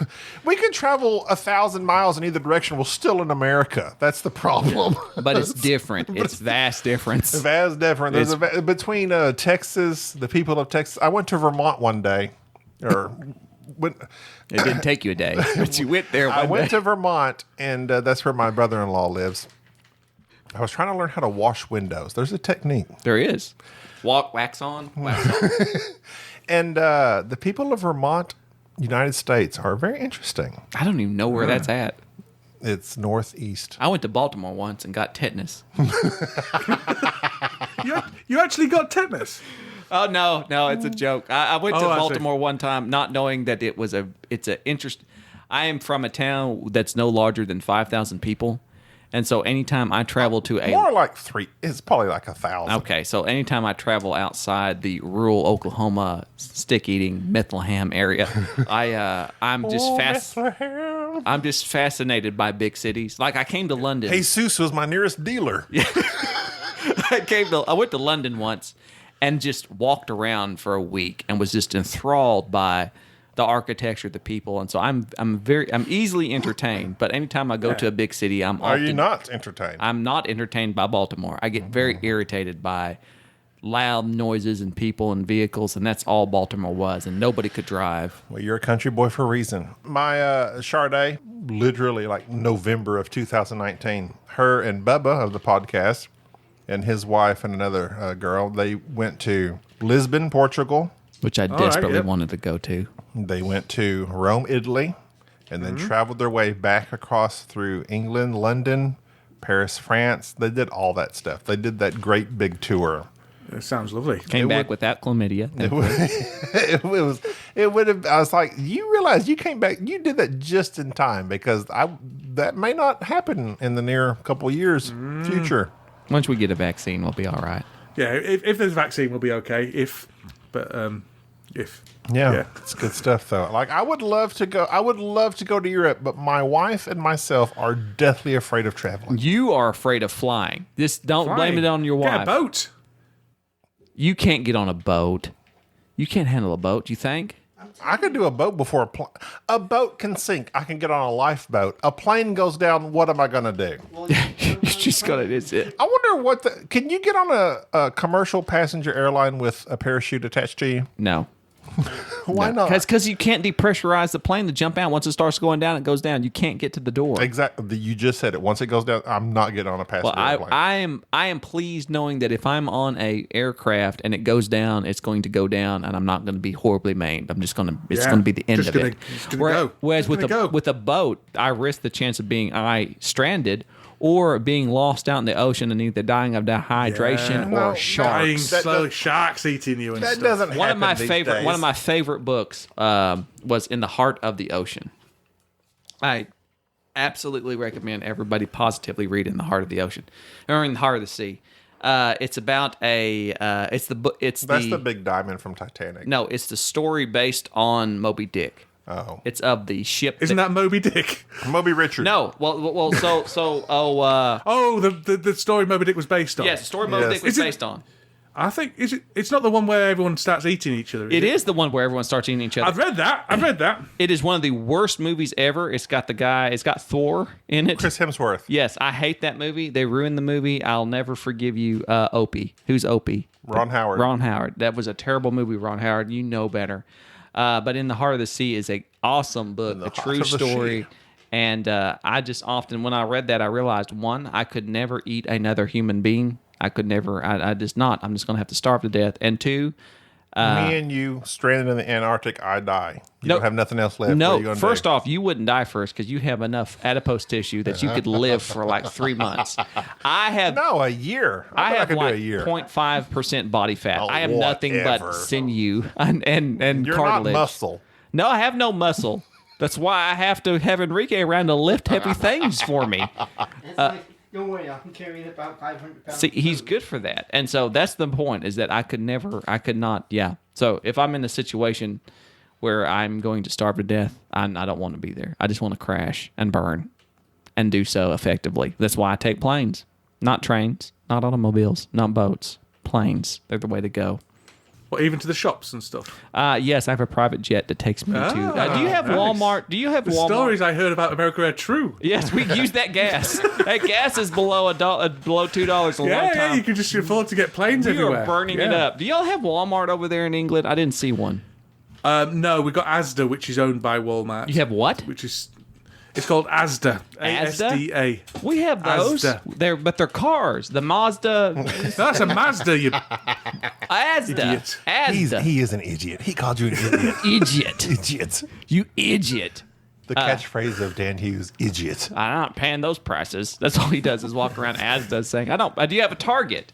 we can travel 1,000 miles in either direction. We're still in America. That's the problem. But it's different. It's vast difference. Vast different. There's between Texas, the people of Texas. I went to Vermont one day, or it didn't take you a day, but you went there. I went to Vermont, and that's where my brother-in-law lives. I was trying to learn how to wash windows. There's a technique. There is. Wax on, wax on. And the people of Vermont, United States, are very interesting. I don't even know where that's at. It's northeast. I went to Baltimore once and got tetanus. You actually got tetanus? Oh no, it's a joke. I went to I see. Baltimore one time, not knowing that it's a interest. I am from a town that's no larger than 5,000 people, and so anytime I travel to more like 3, it's probably like 1,000. Okay, so anytime I travel outside the rural Oklahoma stick-eating Bethlehem area, I'm just fascinated by big cities. Like I came to London. Jesus was my nearest dealer. I went to London once and just walked around for a week and was just enthralled by the architecture, the people, and so I'm easily entertained. But anytime I go to a big city, Are you not entertained? I'm not entertained by Baltimore. I get very irritated by loud noises and people and vehicles, and that's all Baltimore was, and nobody could drive. Well, you're a country boy for a reason. My Sade, literally like November of 2019, her and Bubba of the podcast and his wife and another girl, they went to Lisbon, Portugal. Which I desperately wanted to go to. They went to Rome, Italy, and then traveled their way back across through England, London, Paris, France. They did all that stuff. They did that great big tour. It sounds lovely. Came back without chlamydia. It would have. I was like, you realize you came back. You did that just in time because that may not happen in the near couple years future. Once we get a vaccine, we'll be all right. Yeah, if there's a vaccine, we'll be okay. Yeah, it's good stuff though. Like I would love to go to Europe, but my wife and myself are deathly afraid of traveling. You are afraid of flying. Don't blame it on your wife. Get a boat. You can't get on a boat. You can't handle a boat, you think? I could do a boat before a boat can sink. I can get on a lifeboat. A plane goes down. What am I going to do? She's gonna. It's it. I wonder can you get on a commercial passenger airline with a parachute attached to you? No. Why not? Because you can't depressurize the plane to jump out. Once it starts going down, it goes down. You can't get to the door. Exactly. You just said it. Once it goes down, I'm not getting on a passenger airplane. I am pleased knowing that if I'm on a aircraft and it goes down, it's going to go down, and I'm not going to be horribly maimed. It's going to be the end of it. Whereas with a boat, I risk the chance of being stranded or being lost out in the ocean and either dying of dehydration or sharks. Sharks eating you and that stuff. Doesn't one of happen my favorite books was In the Heart of the Ocean. I absolutely recommend everybody positively read In the Heart of the Ocean or In the Heart of the Sea. It's about that's the big diamond from Titanic. No, it's the story based on Moby Dick. Oh, it's of the ship. Isn't that Moby Dick? Moby Richard. No, the story Moby Dick was based on. Yes, the story Moby Dick was based on. I think it's not the one where everyone starts eating each other. It is the one where everyone starts eating each other. I've read that. It is one of the worst movies ever. It's got Thor in it. Chris Hemsworth. Yes, I hate that movie. They ruined the movie. I'll never forgive you, Opie. Who's Opie? Ron Howard. Ron Howard. That was a terrible movie, Ron Howard. You know better. But In the Heart of the Sea is a awesome book, a true story. And I just often, when I read that, I realized, one, I could never eat another human being. I could never, I'm just going to have to starve to death. And two, me and you stranded in the Antarctic, I die. You don't have nothing else left. No, first off, you wouldn't die first because you have enough adipose tissue that you could live for like 3 months. I have a year. I have could like do a year. 0.5% body fat. Oh, I have nothing but sinew and You're cartilage. not muscle. No, I have no muscle. That's why I have to have Enrique around to lift heavy things for me. Don't worry, I can carry about 500 pounds. See, he's good for that. And so that's the point, is that I could not, yeah. So if I'm in a situation where I'm going to starve to death, I don't want to be there. I just want to crash and burn and do so effectively. That's why I take planes, not trains, not automobiles, not boats, planes. They're the way to go. Well, even to the shops and stuff. Yes, I have a private jet that takes me to. Do you have Walmart? Do you have the Walmart? Stories I heard about America are true. Yes, we use that gas. That gas is below $2 a long time. Yeah, you can just afford to get planes everywhere. We are burning it up. Do y'all have Walmart over there in England? I didn't see one. No, we've got Asda, which is owned by Walmart. You have what? It's called Asda. Asda? ASDA. We have those. Asda. But they're cars. The Mazda. That's a Mazda, you Asda. idiot. Asda. He is an idiot. He called you an idiot. Idiot. Idiot. You idiot. The catchphrase of Dan Hughes, idiot. I'm not paying those prices. That's all he does is walk around Asda saying, do you have a Target?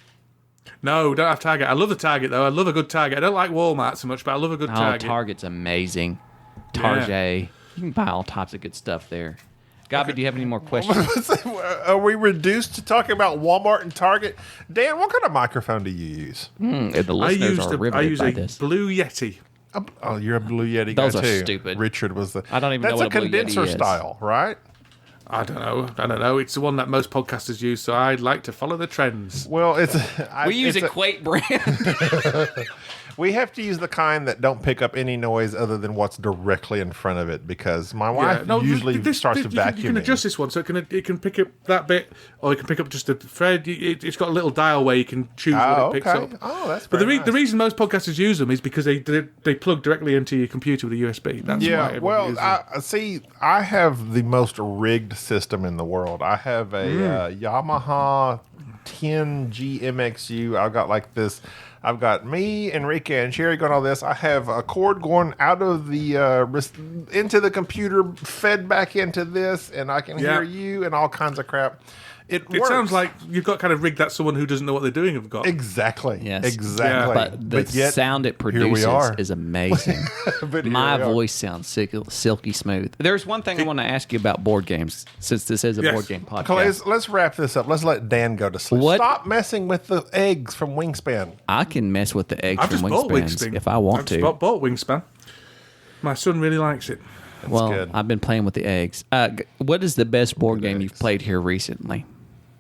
No, don't have Target. I love the Target, though. I love a good Target. I don't like Walmart so much, but I love a good Target. Target's amazing. Target. Yeah. You can buy all types of good stuff there. Gaby, do you have any more questions? Are we reduced to talking about Walmart and Target? Dan, what kind of microphone do you use? The listeners are riveted I use by a this. Blue Yeti. Oh, you're a Blue Yeti Those guy, too. are stupid. Richard was the... I don't even know what a Blue Yeti is. That's a condenser style, right? I don't know. It's the one that most podcasters use, so I'd like to follow the trends. Well, we use Equate brand. We have to use the kind that don't pick up any noise other than what's directly in front of it, because my wife usually starts to vacuum. You can adjust this one, so it can pick up that bit, or it can pick up just the thread. It's got a little dial where you can choose what it picks up. Oh, that's But nice. the reason most podcasters use them is because they plug directly into your computer with a USB. That's why everyone uses them. I have the most rigged system in the world. I have a Yamaha 10G MXU. I've got like this. I've got me, Enrique, and Sherry going all this. I have a cord going out of the into the computer, fed back into this, and I can hear you and all kinds of crap. It works. Sounds like you've got kind of rigged that someone who doesn't know what they're doing have got. Exactly. Yes. Exactly. Yeah. But the sound it produces is amazing. My voice sounds silky smooth. There's one thing I want to ask you about board games, since this is a board game podcast. Let's wrap this up. Let's let Dan go to sleep. Stop messing with the eggs from Wingspan. I can mess with the eggs from Wingspans if I want to. I've bought Wingspan. My son really likes it. Good. I've been playing with the eggs. What is the best board game you've played here recently?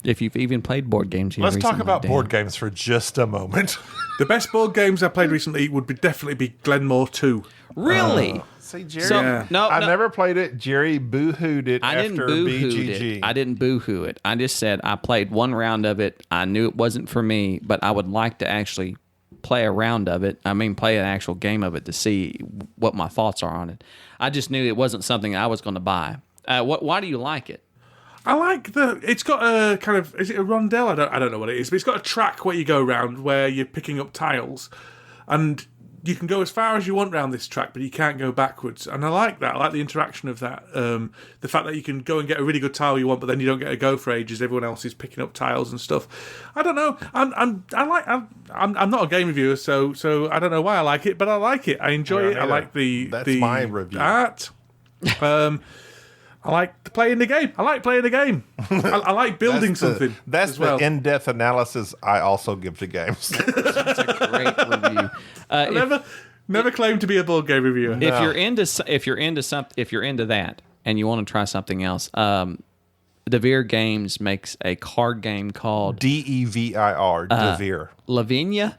If you've even played board games here recently. Let's talk about board games for just a moment. The best board games I played recently would definitely be Glenmore 2. Really? See, Jerry, I never played it. Jerry boo-hooed it after BGG. I didn't boo-hoo it. I just said I played one round of it. I knew it wasn't for me, but I would like to actually play a round of it. Play an actual game of it to see what my thoughts are on it. I just knew it wasn't something I was going to buy. Why do you like it? I like it's got a kind of, is it a rondelle? I don't know what it is, but it's got a track where you go around where you're picking up tiles, and you can go as far as you want around this track, but you can't go backwards. And I like that. I like the interaction of that. The fact that you can go and get a really good tile you want, but then you don't get to go for ages. Everyone else is picking up tiles and stuff. I don't know. I'm not a game reviewer, so I don't know why I like it, but I like it. I enjoy it. I like the my review. Art. I like playing the game. I like playing the game. I like building something. That's the in-depth analysis I also give to games. That's a great review. Never claimed to be a board game reviewer. If you're into that and you want to try something else, Devir Games makes a card game called Devir. Devir. Lavinia.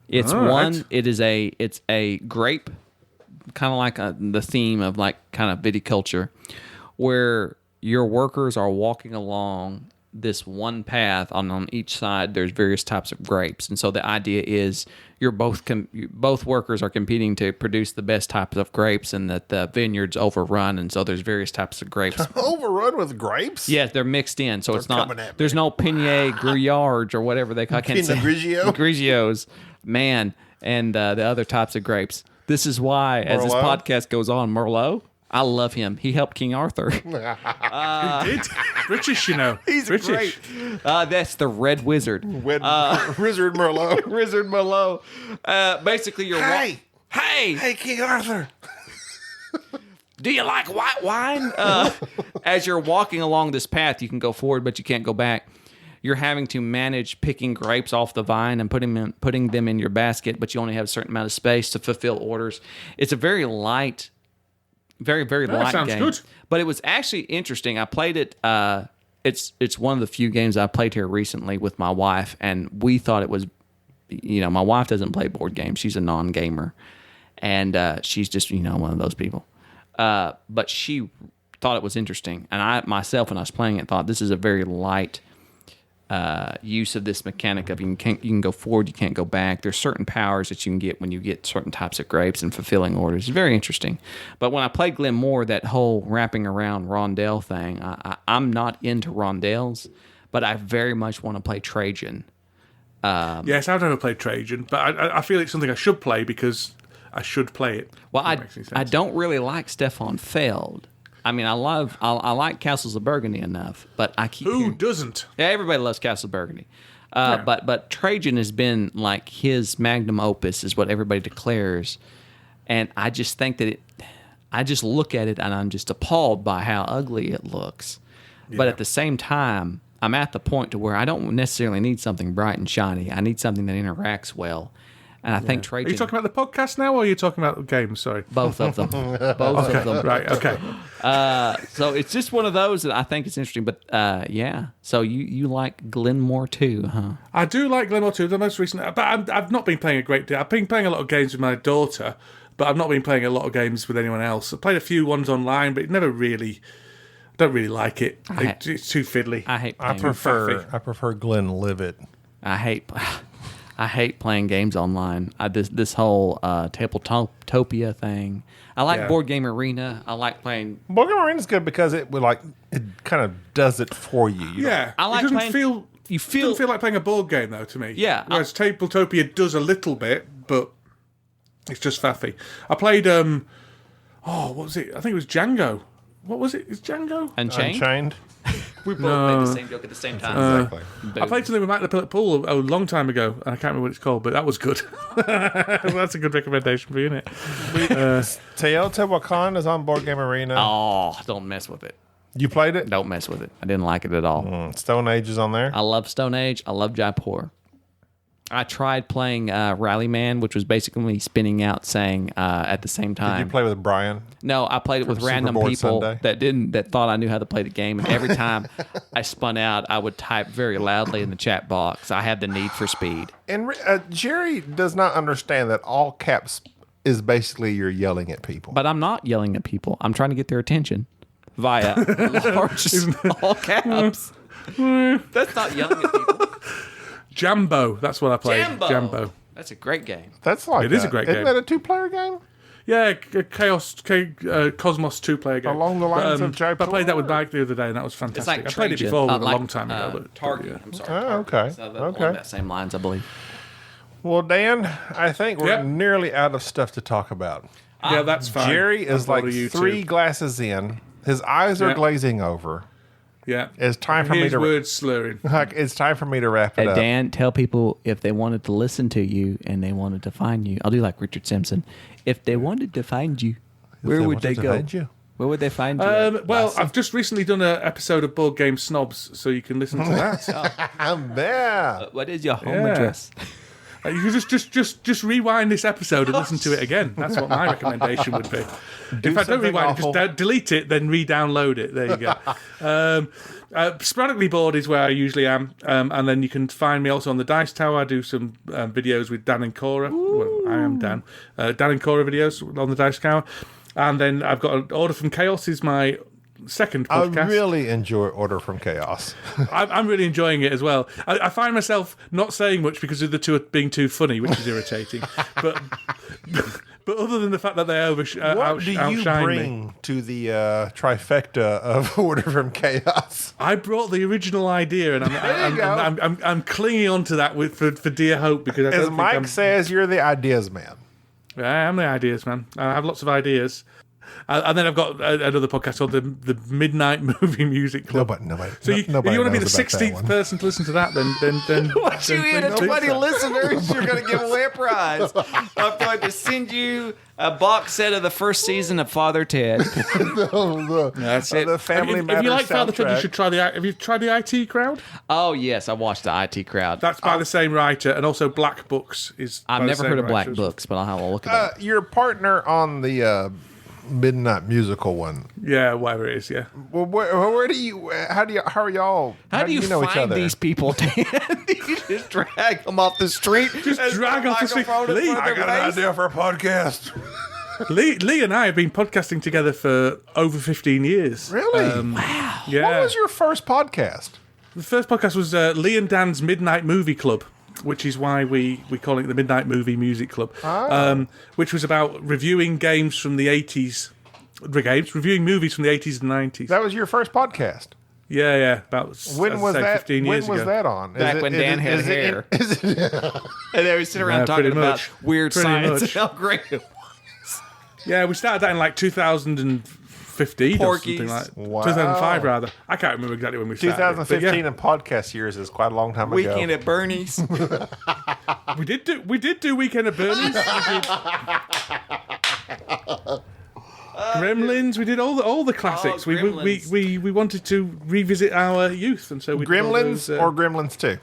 It's right. It's a grape, kind of like the theme of like kind of viticulture, where your workers are walking along this one path on each side. There's various types of grapes, and so the idea is you're both workers are competing to produce the best types of grapes, and that the vineyard's overrun, and so there's various types of grapes. Overrun with grapes? Yes, they're mixed in, so it's not. coming at me. There's no Pinot Grillage or whatever they call. I can't say Grigio? Grigios, man, and the other types of grapes. This is why, as this Merlot? podcast goes on, Merlot. I love him. He helped King Arthur. He did. British, you know. He's British. great. That's the Red Wizard. Wizard Merlot. Wizard Merlot. Basically, you're Hey! Hey, King Arthur. do you like white wine? As you're walking along this path, you can go forward, but you can't go back. You're having to manage picking grapes off the vine and putting them in your basket, but you only have a certain amount of space to fulfill orders. It's a very light, very, very light sounds game. good. But it was actually interesting. I played it. It's one of the few games I played here recently with my wife, and we thought it was. My wife doesn't play board games. She's a non-gamer, and she's just one of those people. But she thought it was interesting, and I myself, when I was playing it, thought this is a very light use of this mechanic of you can go forward, you can't go back. There's certain powers that you can get when you get certain types of grapes and fulfilling orders. It's very interesting. But when I played Glenmore, that whole wrapping around rondelle thing, I'm not into rondelles, but I very much want to play Trajan. Yes, I've never played Trajan, but I feel it's something I should play because I should play it. Well, That makes any sense. I don't really like Stefan Feld. I mean, I like Castles of Burgundy enough, but I keep Who hearing- doesn't? Yeah, everybody loves Castle of Burgundy. But Trajan has been like his magnum opus, is what everybody declares, and I just think that I just look at it and I'm just appalled by how ugly it looks. But at the same time, I'm at the point to where I don't necessarily need something bright and shiny. I need something that interacts well, and I think Are Trajan. you talking about the podcast now, or are you talking about the games? Sorry. Both of them. Both of them. Right. Okay. So it's just one of those that I think is interesting. But yeah. So you like Glenmore too, huh? I do like Glenmore too, the most recent. But I've not been playing a great deal. I've been playing a lot of games with my daughter, but I've not been playing a lot of games with anyone else. I played a few ones online, but it never really. Don't really like it. It's too fiddly. I hate. I Playing, prefer Glenlivet. I hate playing games online. This whole Tabletopia thing. I like Yeah. Board Game Arena. I like playing. Board Game Arena is good because it kind of does it for you. Yeah, I like it doesn't playing- feel. You Doesn't feel feel like playing a board game though to me. Yeah, Whereas Tabletopia does a little bit, but it's just faffy. I played what was it? I think it was Django. What was it? Is Django? Unchained. Unchained. We both made the same joke at the same time. Exactly. I played something with Mike the Pool a long time ago, and I can't remember what it's called, but that was good. That's a good recommendation for you, isn't it? Teotihuacan is on Board Game Arena. Oh, don't mess with it. You played it? Don't mess with it. I didn't like it at all. Stone Age is on there. I love Stone Age. I love Jaipur. I tried playing Rallyman, which was basically spinning out saying at the same time. Did you play with Brian? No, I played it with Super random Board people Sunday? that thought I knew how to play the game, and every time I spun out, I would type very loudly in the chat box. I had the need for speed. And Jerry does not understand that all caps is basically you're yelling at people. But I'm not yelling at people. I'm trying to get their attention via large all caps. That's not yelling at people. Jambo. That's what I played. Jambo. That's a great game. That's like It is a great Isn't game. that a 2-player game? Yeah, Cosmos 2-player game. Along the lines of Jaipur? I played that with Mike the other day, and that was fantastic. It's like I played it Trajan. before a like, long time ago. But Target. yeah. I'm sorry. Oh, Target. okay. So Okay. along that same lines, I believe. Well, Dan, I think we're Yep. nearly out of stuff to talk about. Yeah, that's fine. Jerry is I'll like bother you 3 too. glasses in. His eyes are Yeah. glazing over. Yeah. It's time for me Here's to words slurring. It's time for me to wrap it up. Dan, tell people if they wanted to listen to you and they wanted to find you. I'll do like Richard Simpson. If they wanted to find you, where would they go? Where would they find you? Well, I've just recently done an episode of Board Game Snobs, so you can listen to that. I'm there. What is your home Yeah. address? You can just rewind this episode and listen to it again. That's what my recommendation would be. In fact, don't something rewind awful. it, just delete it, then re-download it. There you go. Sporadically Board is where I usually am, and then you can find me also on the Dice Tower. I do some videos with Dan and Cora. Well, I am Dan. Dan and Cora videos on the Dice Tower. And then I've got an Order from Chaos is my second podcast. I really enjoy Order from Chaos. I'm really enjoying it as well. I find myself not saying much because of the two being too funny, which is irritating. but other than the fact that they What do you outshine bring me, to the trifecta of Order from Chaos? I brought the original idea, and I'm clinging on to that for dear hope because As Mike says, you're the ideas man. I am the ideas man. I have lots of ideas. And then I've got another podcast called the Midnight Movie Music Club. Nobody. So you want to be the 16th person to listen to that? Then What you in? Nobody listeners, you're going to give away a prize. I'm going to send you a box set of the first season of Father Ted. That's it. The Family Matters if you like Father Ted, you soundtrack. should try the. Have you tried the IT Crowd? Oh yes, I watched the IT Crowd. That's by the same writer, and also Black Books is. I've by the never same heard of writer Black as well. Books, but I'll have a look at it. Your partner on the Midnight Musical one. Yeah, whatever it is. Yeah. Well, where do you? How are y'all? How do you know each find other? these people? Dan? You just drag them off the street. Just drag off the street. Lee, I got an idea for a podcast. Lee and I have been podcasting together for over 15 years. Really? Wow. Yeah. What was your first podcast? The first podcast was Lee and Dan's Midnight Movie Club, which is why we call it the Midnight Movie Music Club, which was about reviewing games from the 80s. Reviewing movies from the 80s and 90s. That was your first podcast. Yeah. About When was that? 15 When years was ago. that on? Back when Dan had hair. And they would sit around Yeah, talking pretty about much. weird Pretty science much. and how great it was. Yeah, we started that in like 2015 or something Porkies. like Wow. 2005 rather. I can't remember exactly when we started. 2015 and podcast years is quite a long time Weekend ago. at Bernie's. We did do Weekend at Bernie's. Gremlins. We did all the classics. Oh, Gremlins. We wanted to revisit our youth, and so we did all Gremlins those, or Gremlins 2?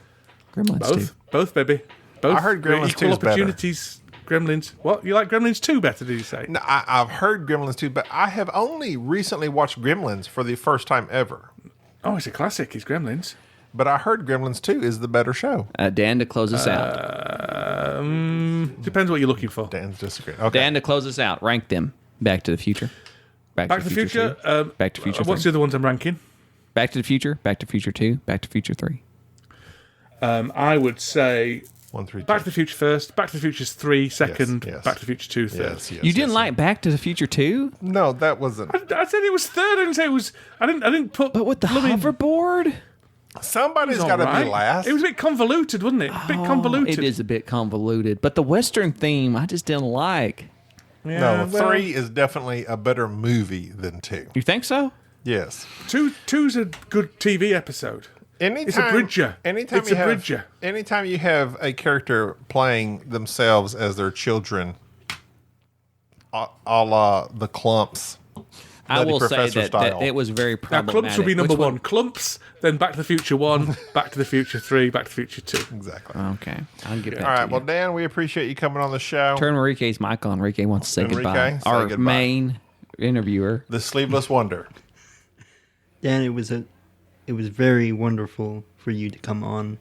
Gremlins both, baby. Both. I heard Gremlins equal 2 is better. opportunities. Gremlins. What? You like Gremlins 2 better? Did you say? No, I've heard Gremlins 2, but I have only recently watched Gremlins for the first time ever. Oh, it's a classic. It's Gremlins. But I heard Gremlins 2 is the better show. Dan, to close us out. Depends what you're looking for. Dan's disagreeing. Okay. Dan, to close us out. Rank them. Back to the Future. Back to the Future. 2, Back to the Future. What's 3. the other ones I'm ranking? Back to the Future. Back to Future 2. Back to Future 3. I would say 1, 3, 2. Back to the Future first. Back to the Future's 3 second. yes. Back to the Future 2 third. Yes, yes, You didn't yes, like Back to the Future 2? No, that wasn't. I said it was third. I didn't say it was. I didn't put. But with the hoverboard? Somebody's All got to right. be last. It was a bit convoluted, wasn't it? A bit convoluted. It is a bit convoluted. But the Western theme, I just didn't like. Yeah, No, well, 3 is definitely a better movie than 2. You think so? Yes. Two's a good TV episode. Anytime, It's a bridger. Anytime It's you a have, bridger. Anytime you have a character playing themselves as their children, a la the Clumps. I Nutty will say Professor that style. it was very Now, problematic. Clumps will be number Which one. Clumps, then Back to the Future 1, Back to the Future 3, Back to the Future 2. Exactly. Okay. I'll get back All right. to Well, you. Dan, we appreciate you coming on the show. Turn Enrique's mic on. Enrique wants to say Enrique, goodbye. say Our goodbye. main interviewer. The Sleeveless Wonder. Dan, it was very wonderful for you to come on.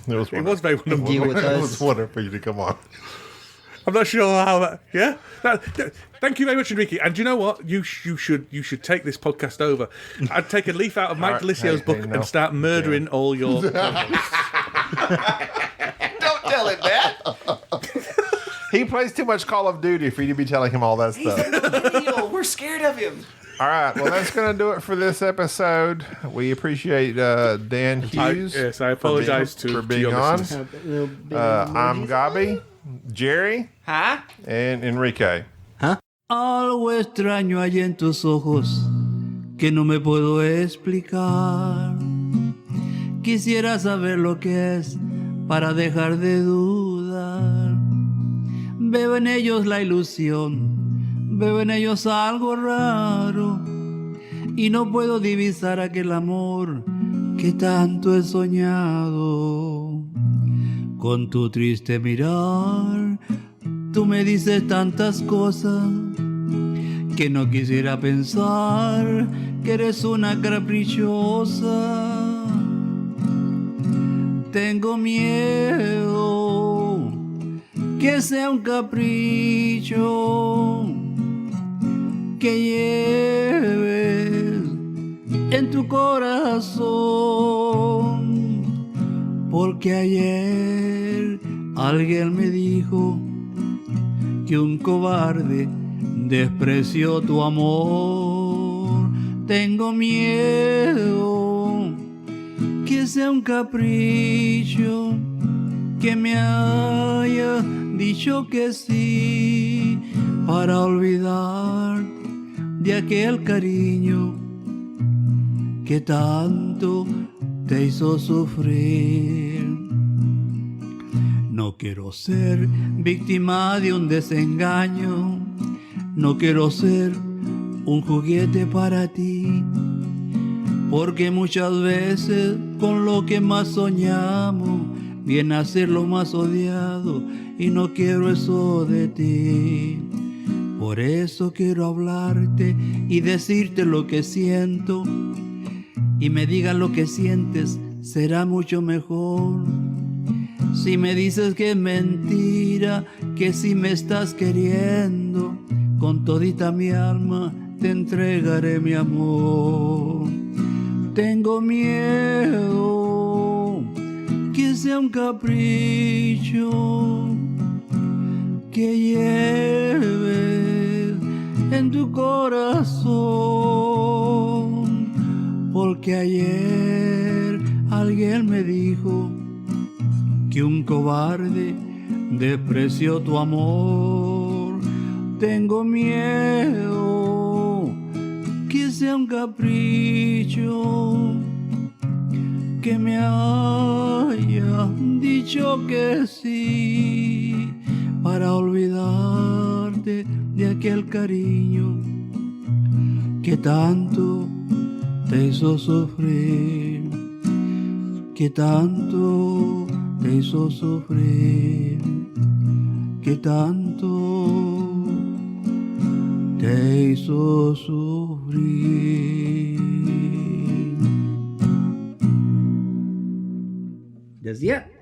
It was It was very and wonderful. deal with It was us. wonderful for you to come on. I'm not sure how that. Yeah. Thank you very much, Enrique. And do you know what? You should take this podcast over. I'd take a leaf out of Mike right. Dilisio's Hey, book no. and start murdering all your. Don't tell it that. He plays too much Call of Duty for you to be telling him all that stuff. Deal. We're scared of him. All right. Well, that's going to do it for this episode. We appreciate Dan Hughes. Yes, I apologize for to being your on. listeners. I'm Gaby, Jerry, Huh? and Enrique. Algo extraño hay en tus ojos que no me puedo explicar. Quisiera saber lo que es para dejar de dudar. Veo en ellos la ilusión, veo en ellos algo raro y no puedo divisar aquel amor que tanto he soñado. Con tu triste mirar, tú me dices tantas cosas que no quisiera pensar que eres una caprichosa. Tengo miedo que sea un capricho que lleves tu corazón, porque ayer alguien me dijo que un cobarde despreció tu amor. Tengo miedo que sea un capricho, que me haya dicho que sí para olvidar de aquel cariño que tanto te hizo sufrir. No quiero ser víctima de un desengaño, no quiero ser un juguete para ti, porque muchas veces con lo que más soñamos viene a ser lo más odiado, y no quiero eso de ti. Por eso quiero hablarte y decirte lo que siento, y me digas lo que sientes, será mucho mejor. Si me dices que es mentira, que si me estás queriendo, con todita mi alma te entregaré mi amor. Tengo miedo que sea un capricho, que lleves en tu corazón, porque ayer alguien me dijo que un cobarde despreció tu amor. Tengo miedo que sea un capricho, que me haya dicho que sí para olvidarte de aquel cariño que tanto te hizo sufrir, que tanto te hizo sufrir, que tanto te hizo sufrir. Does yet?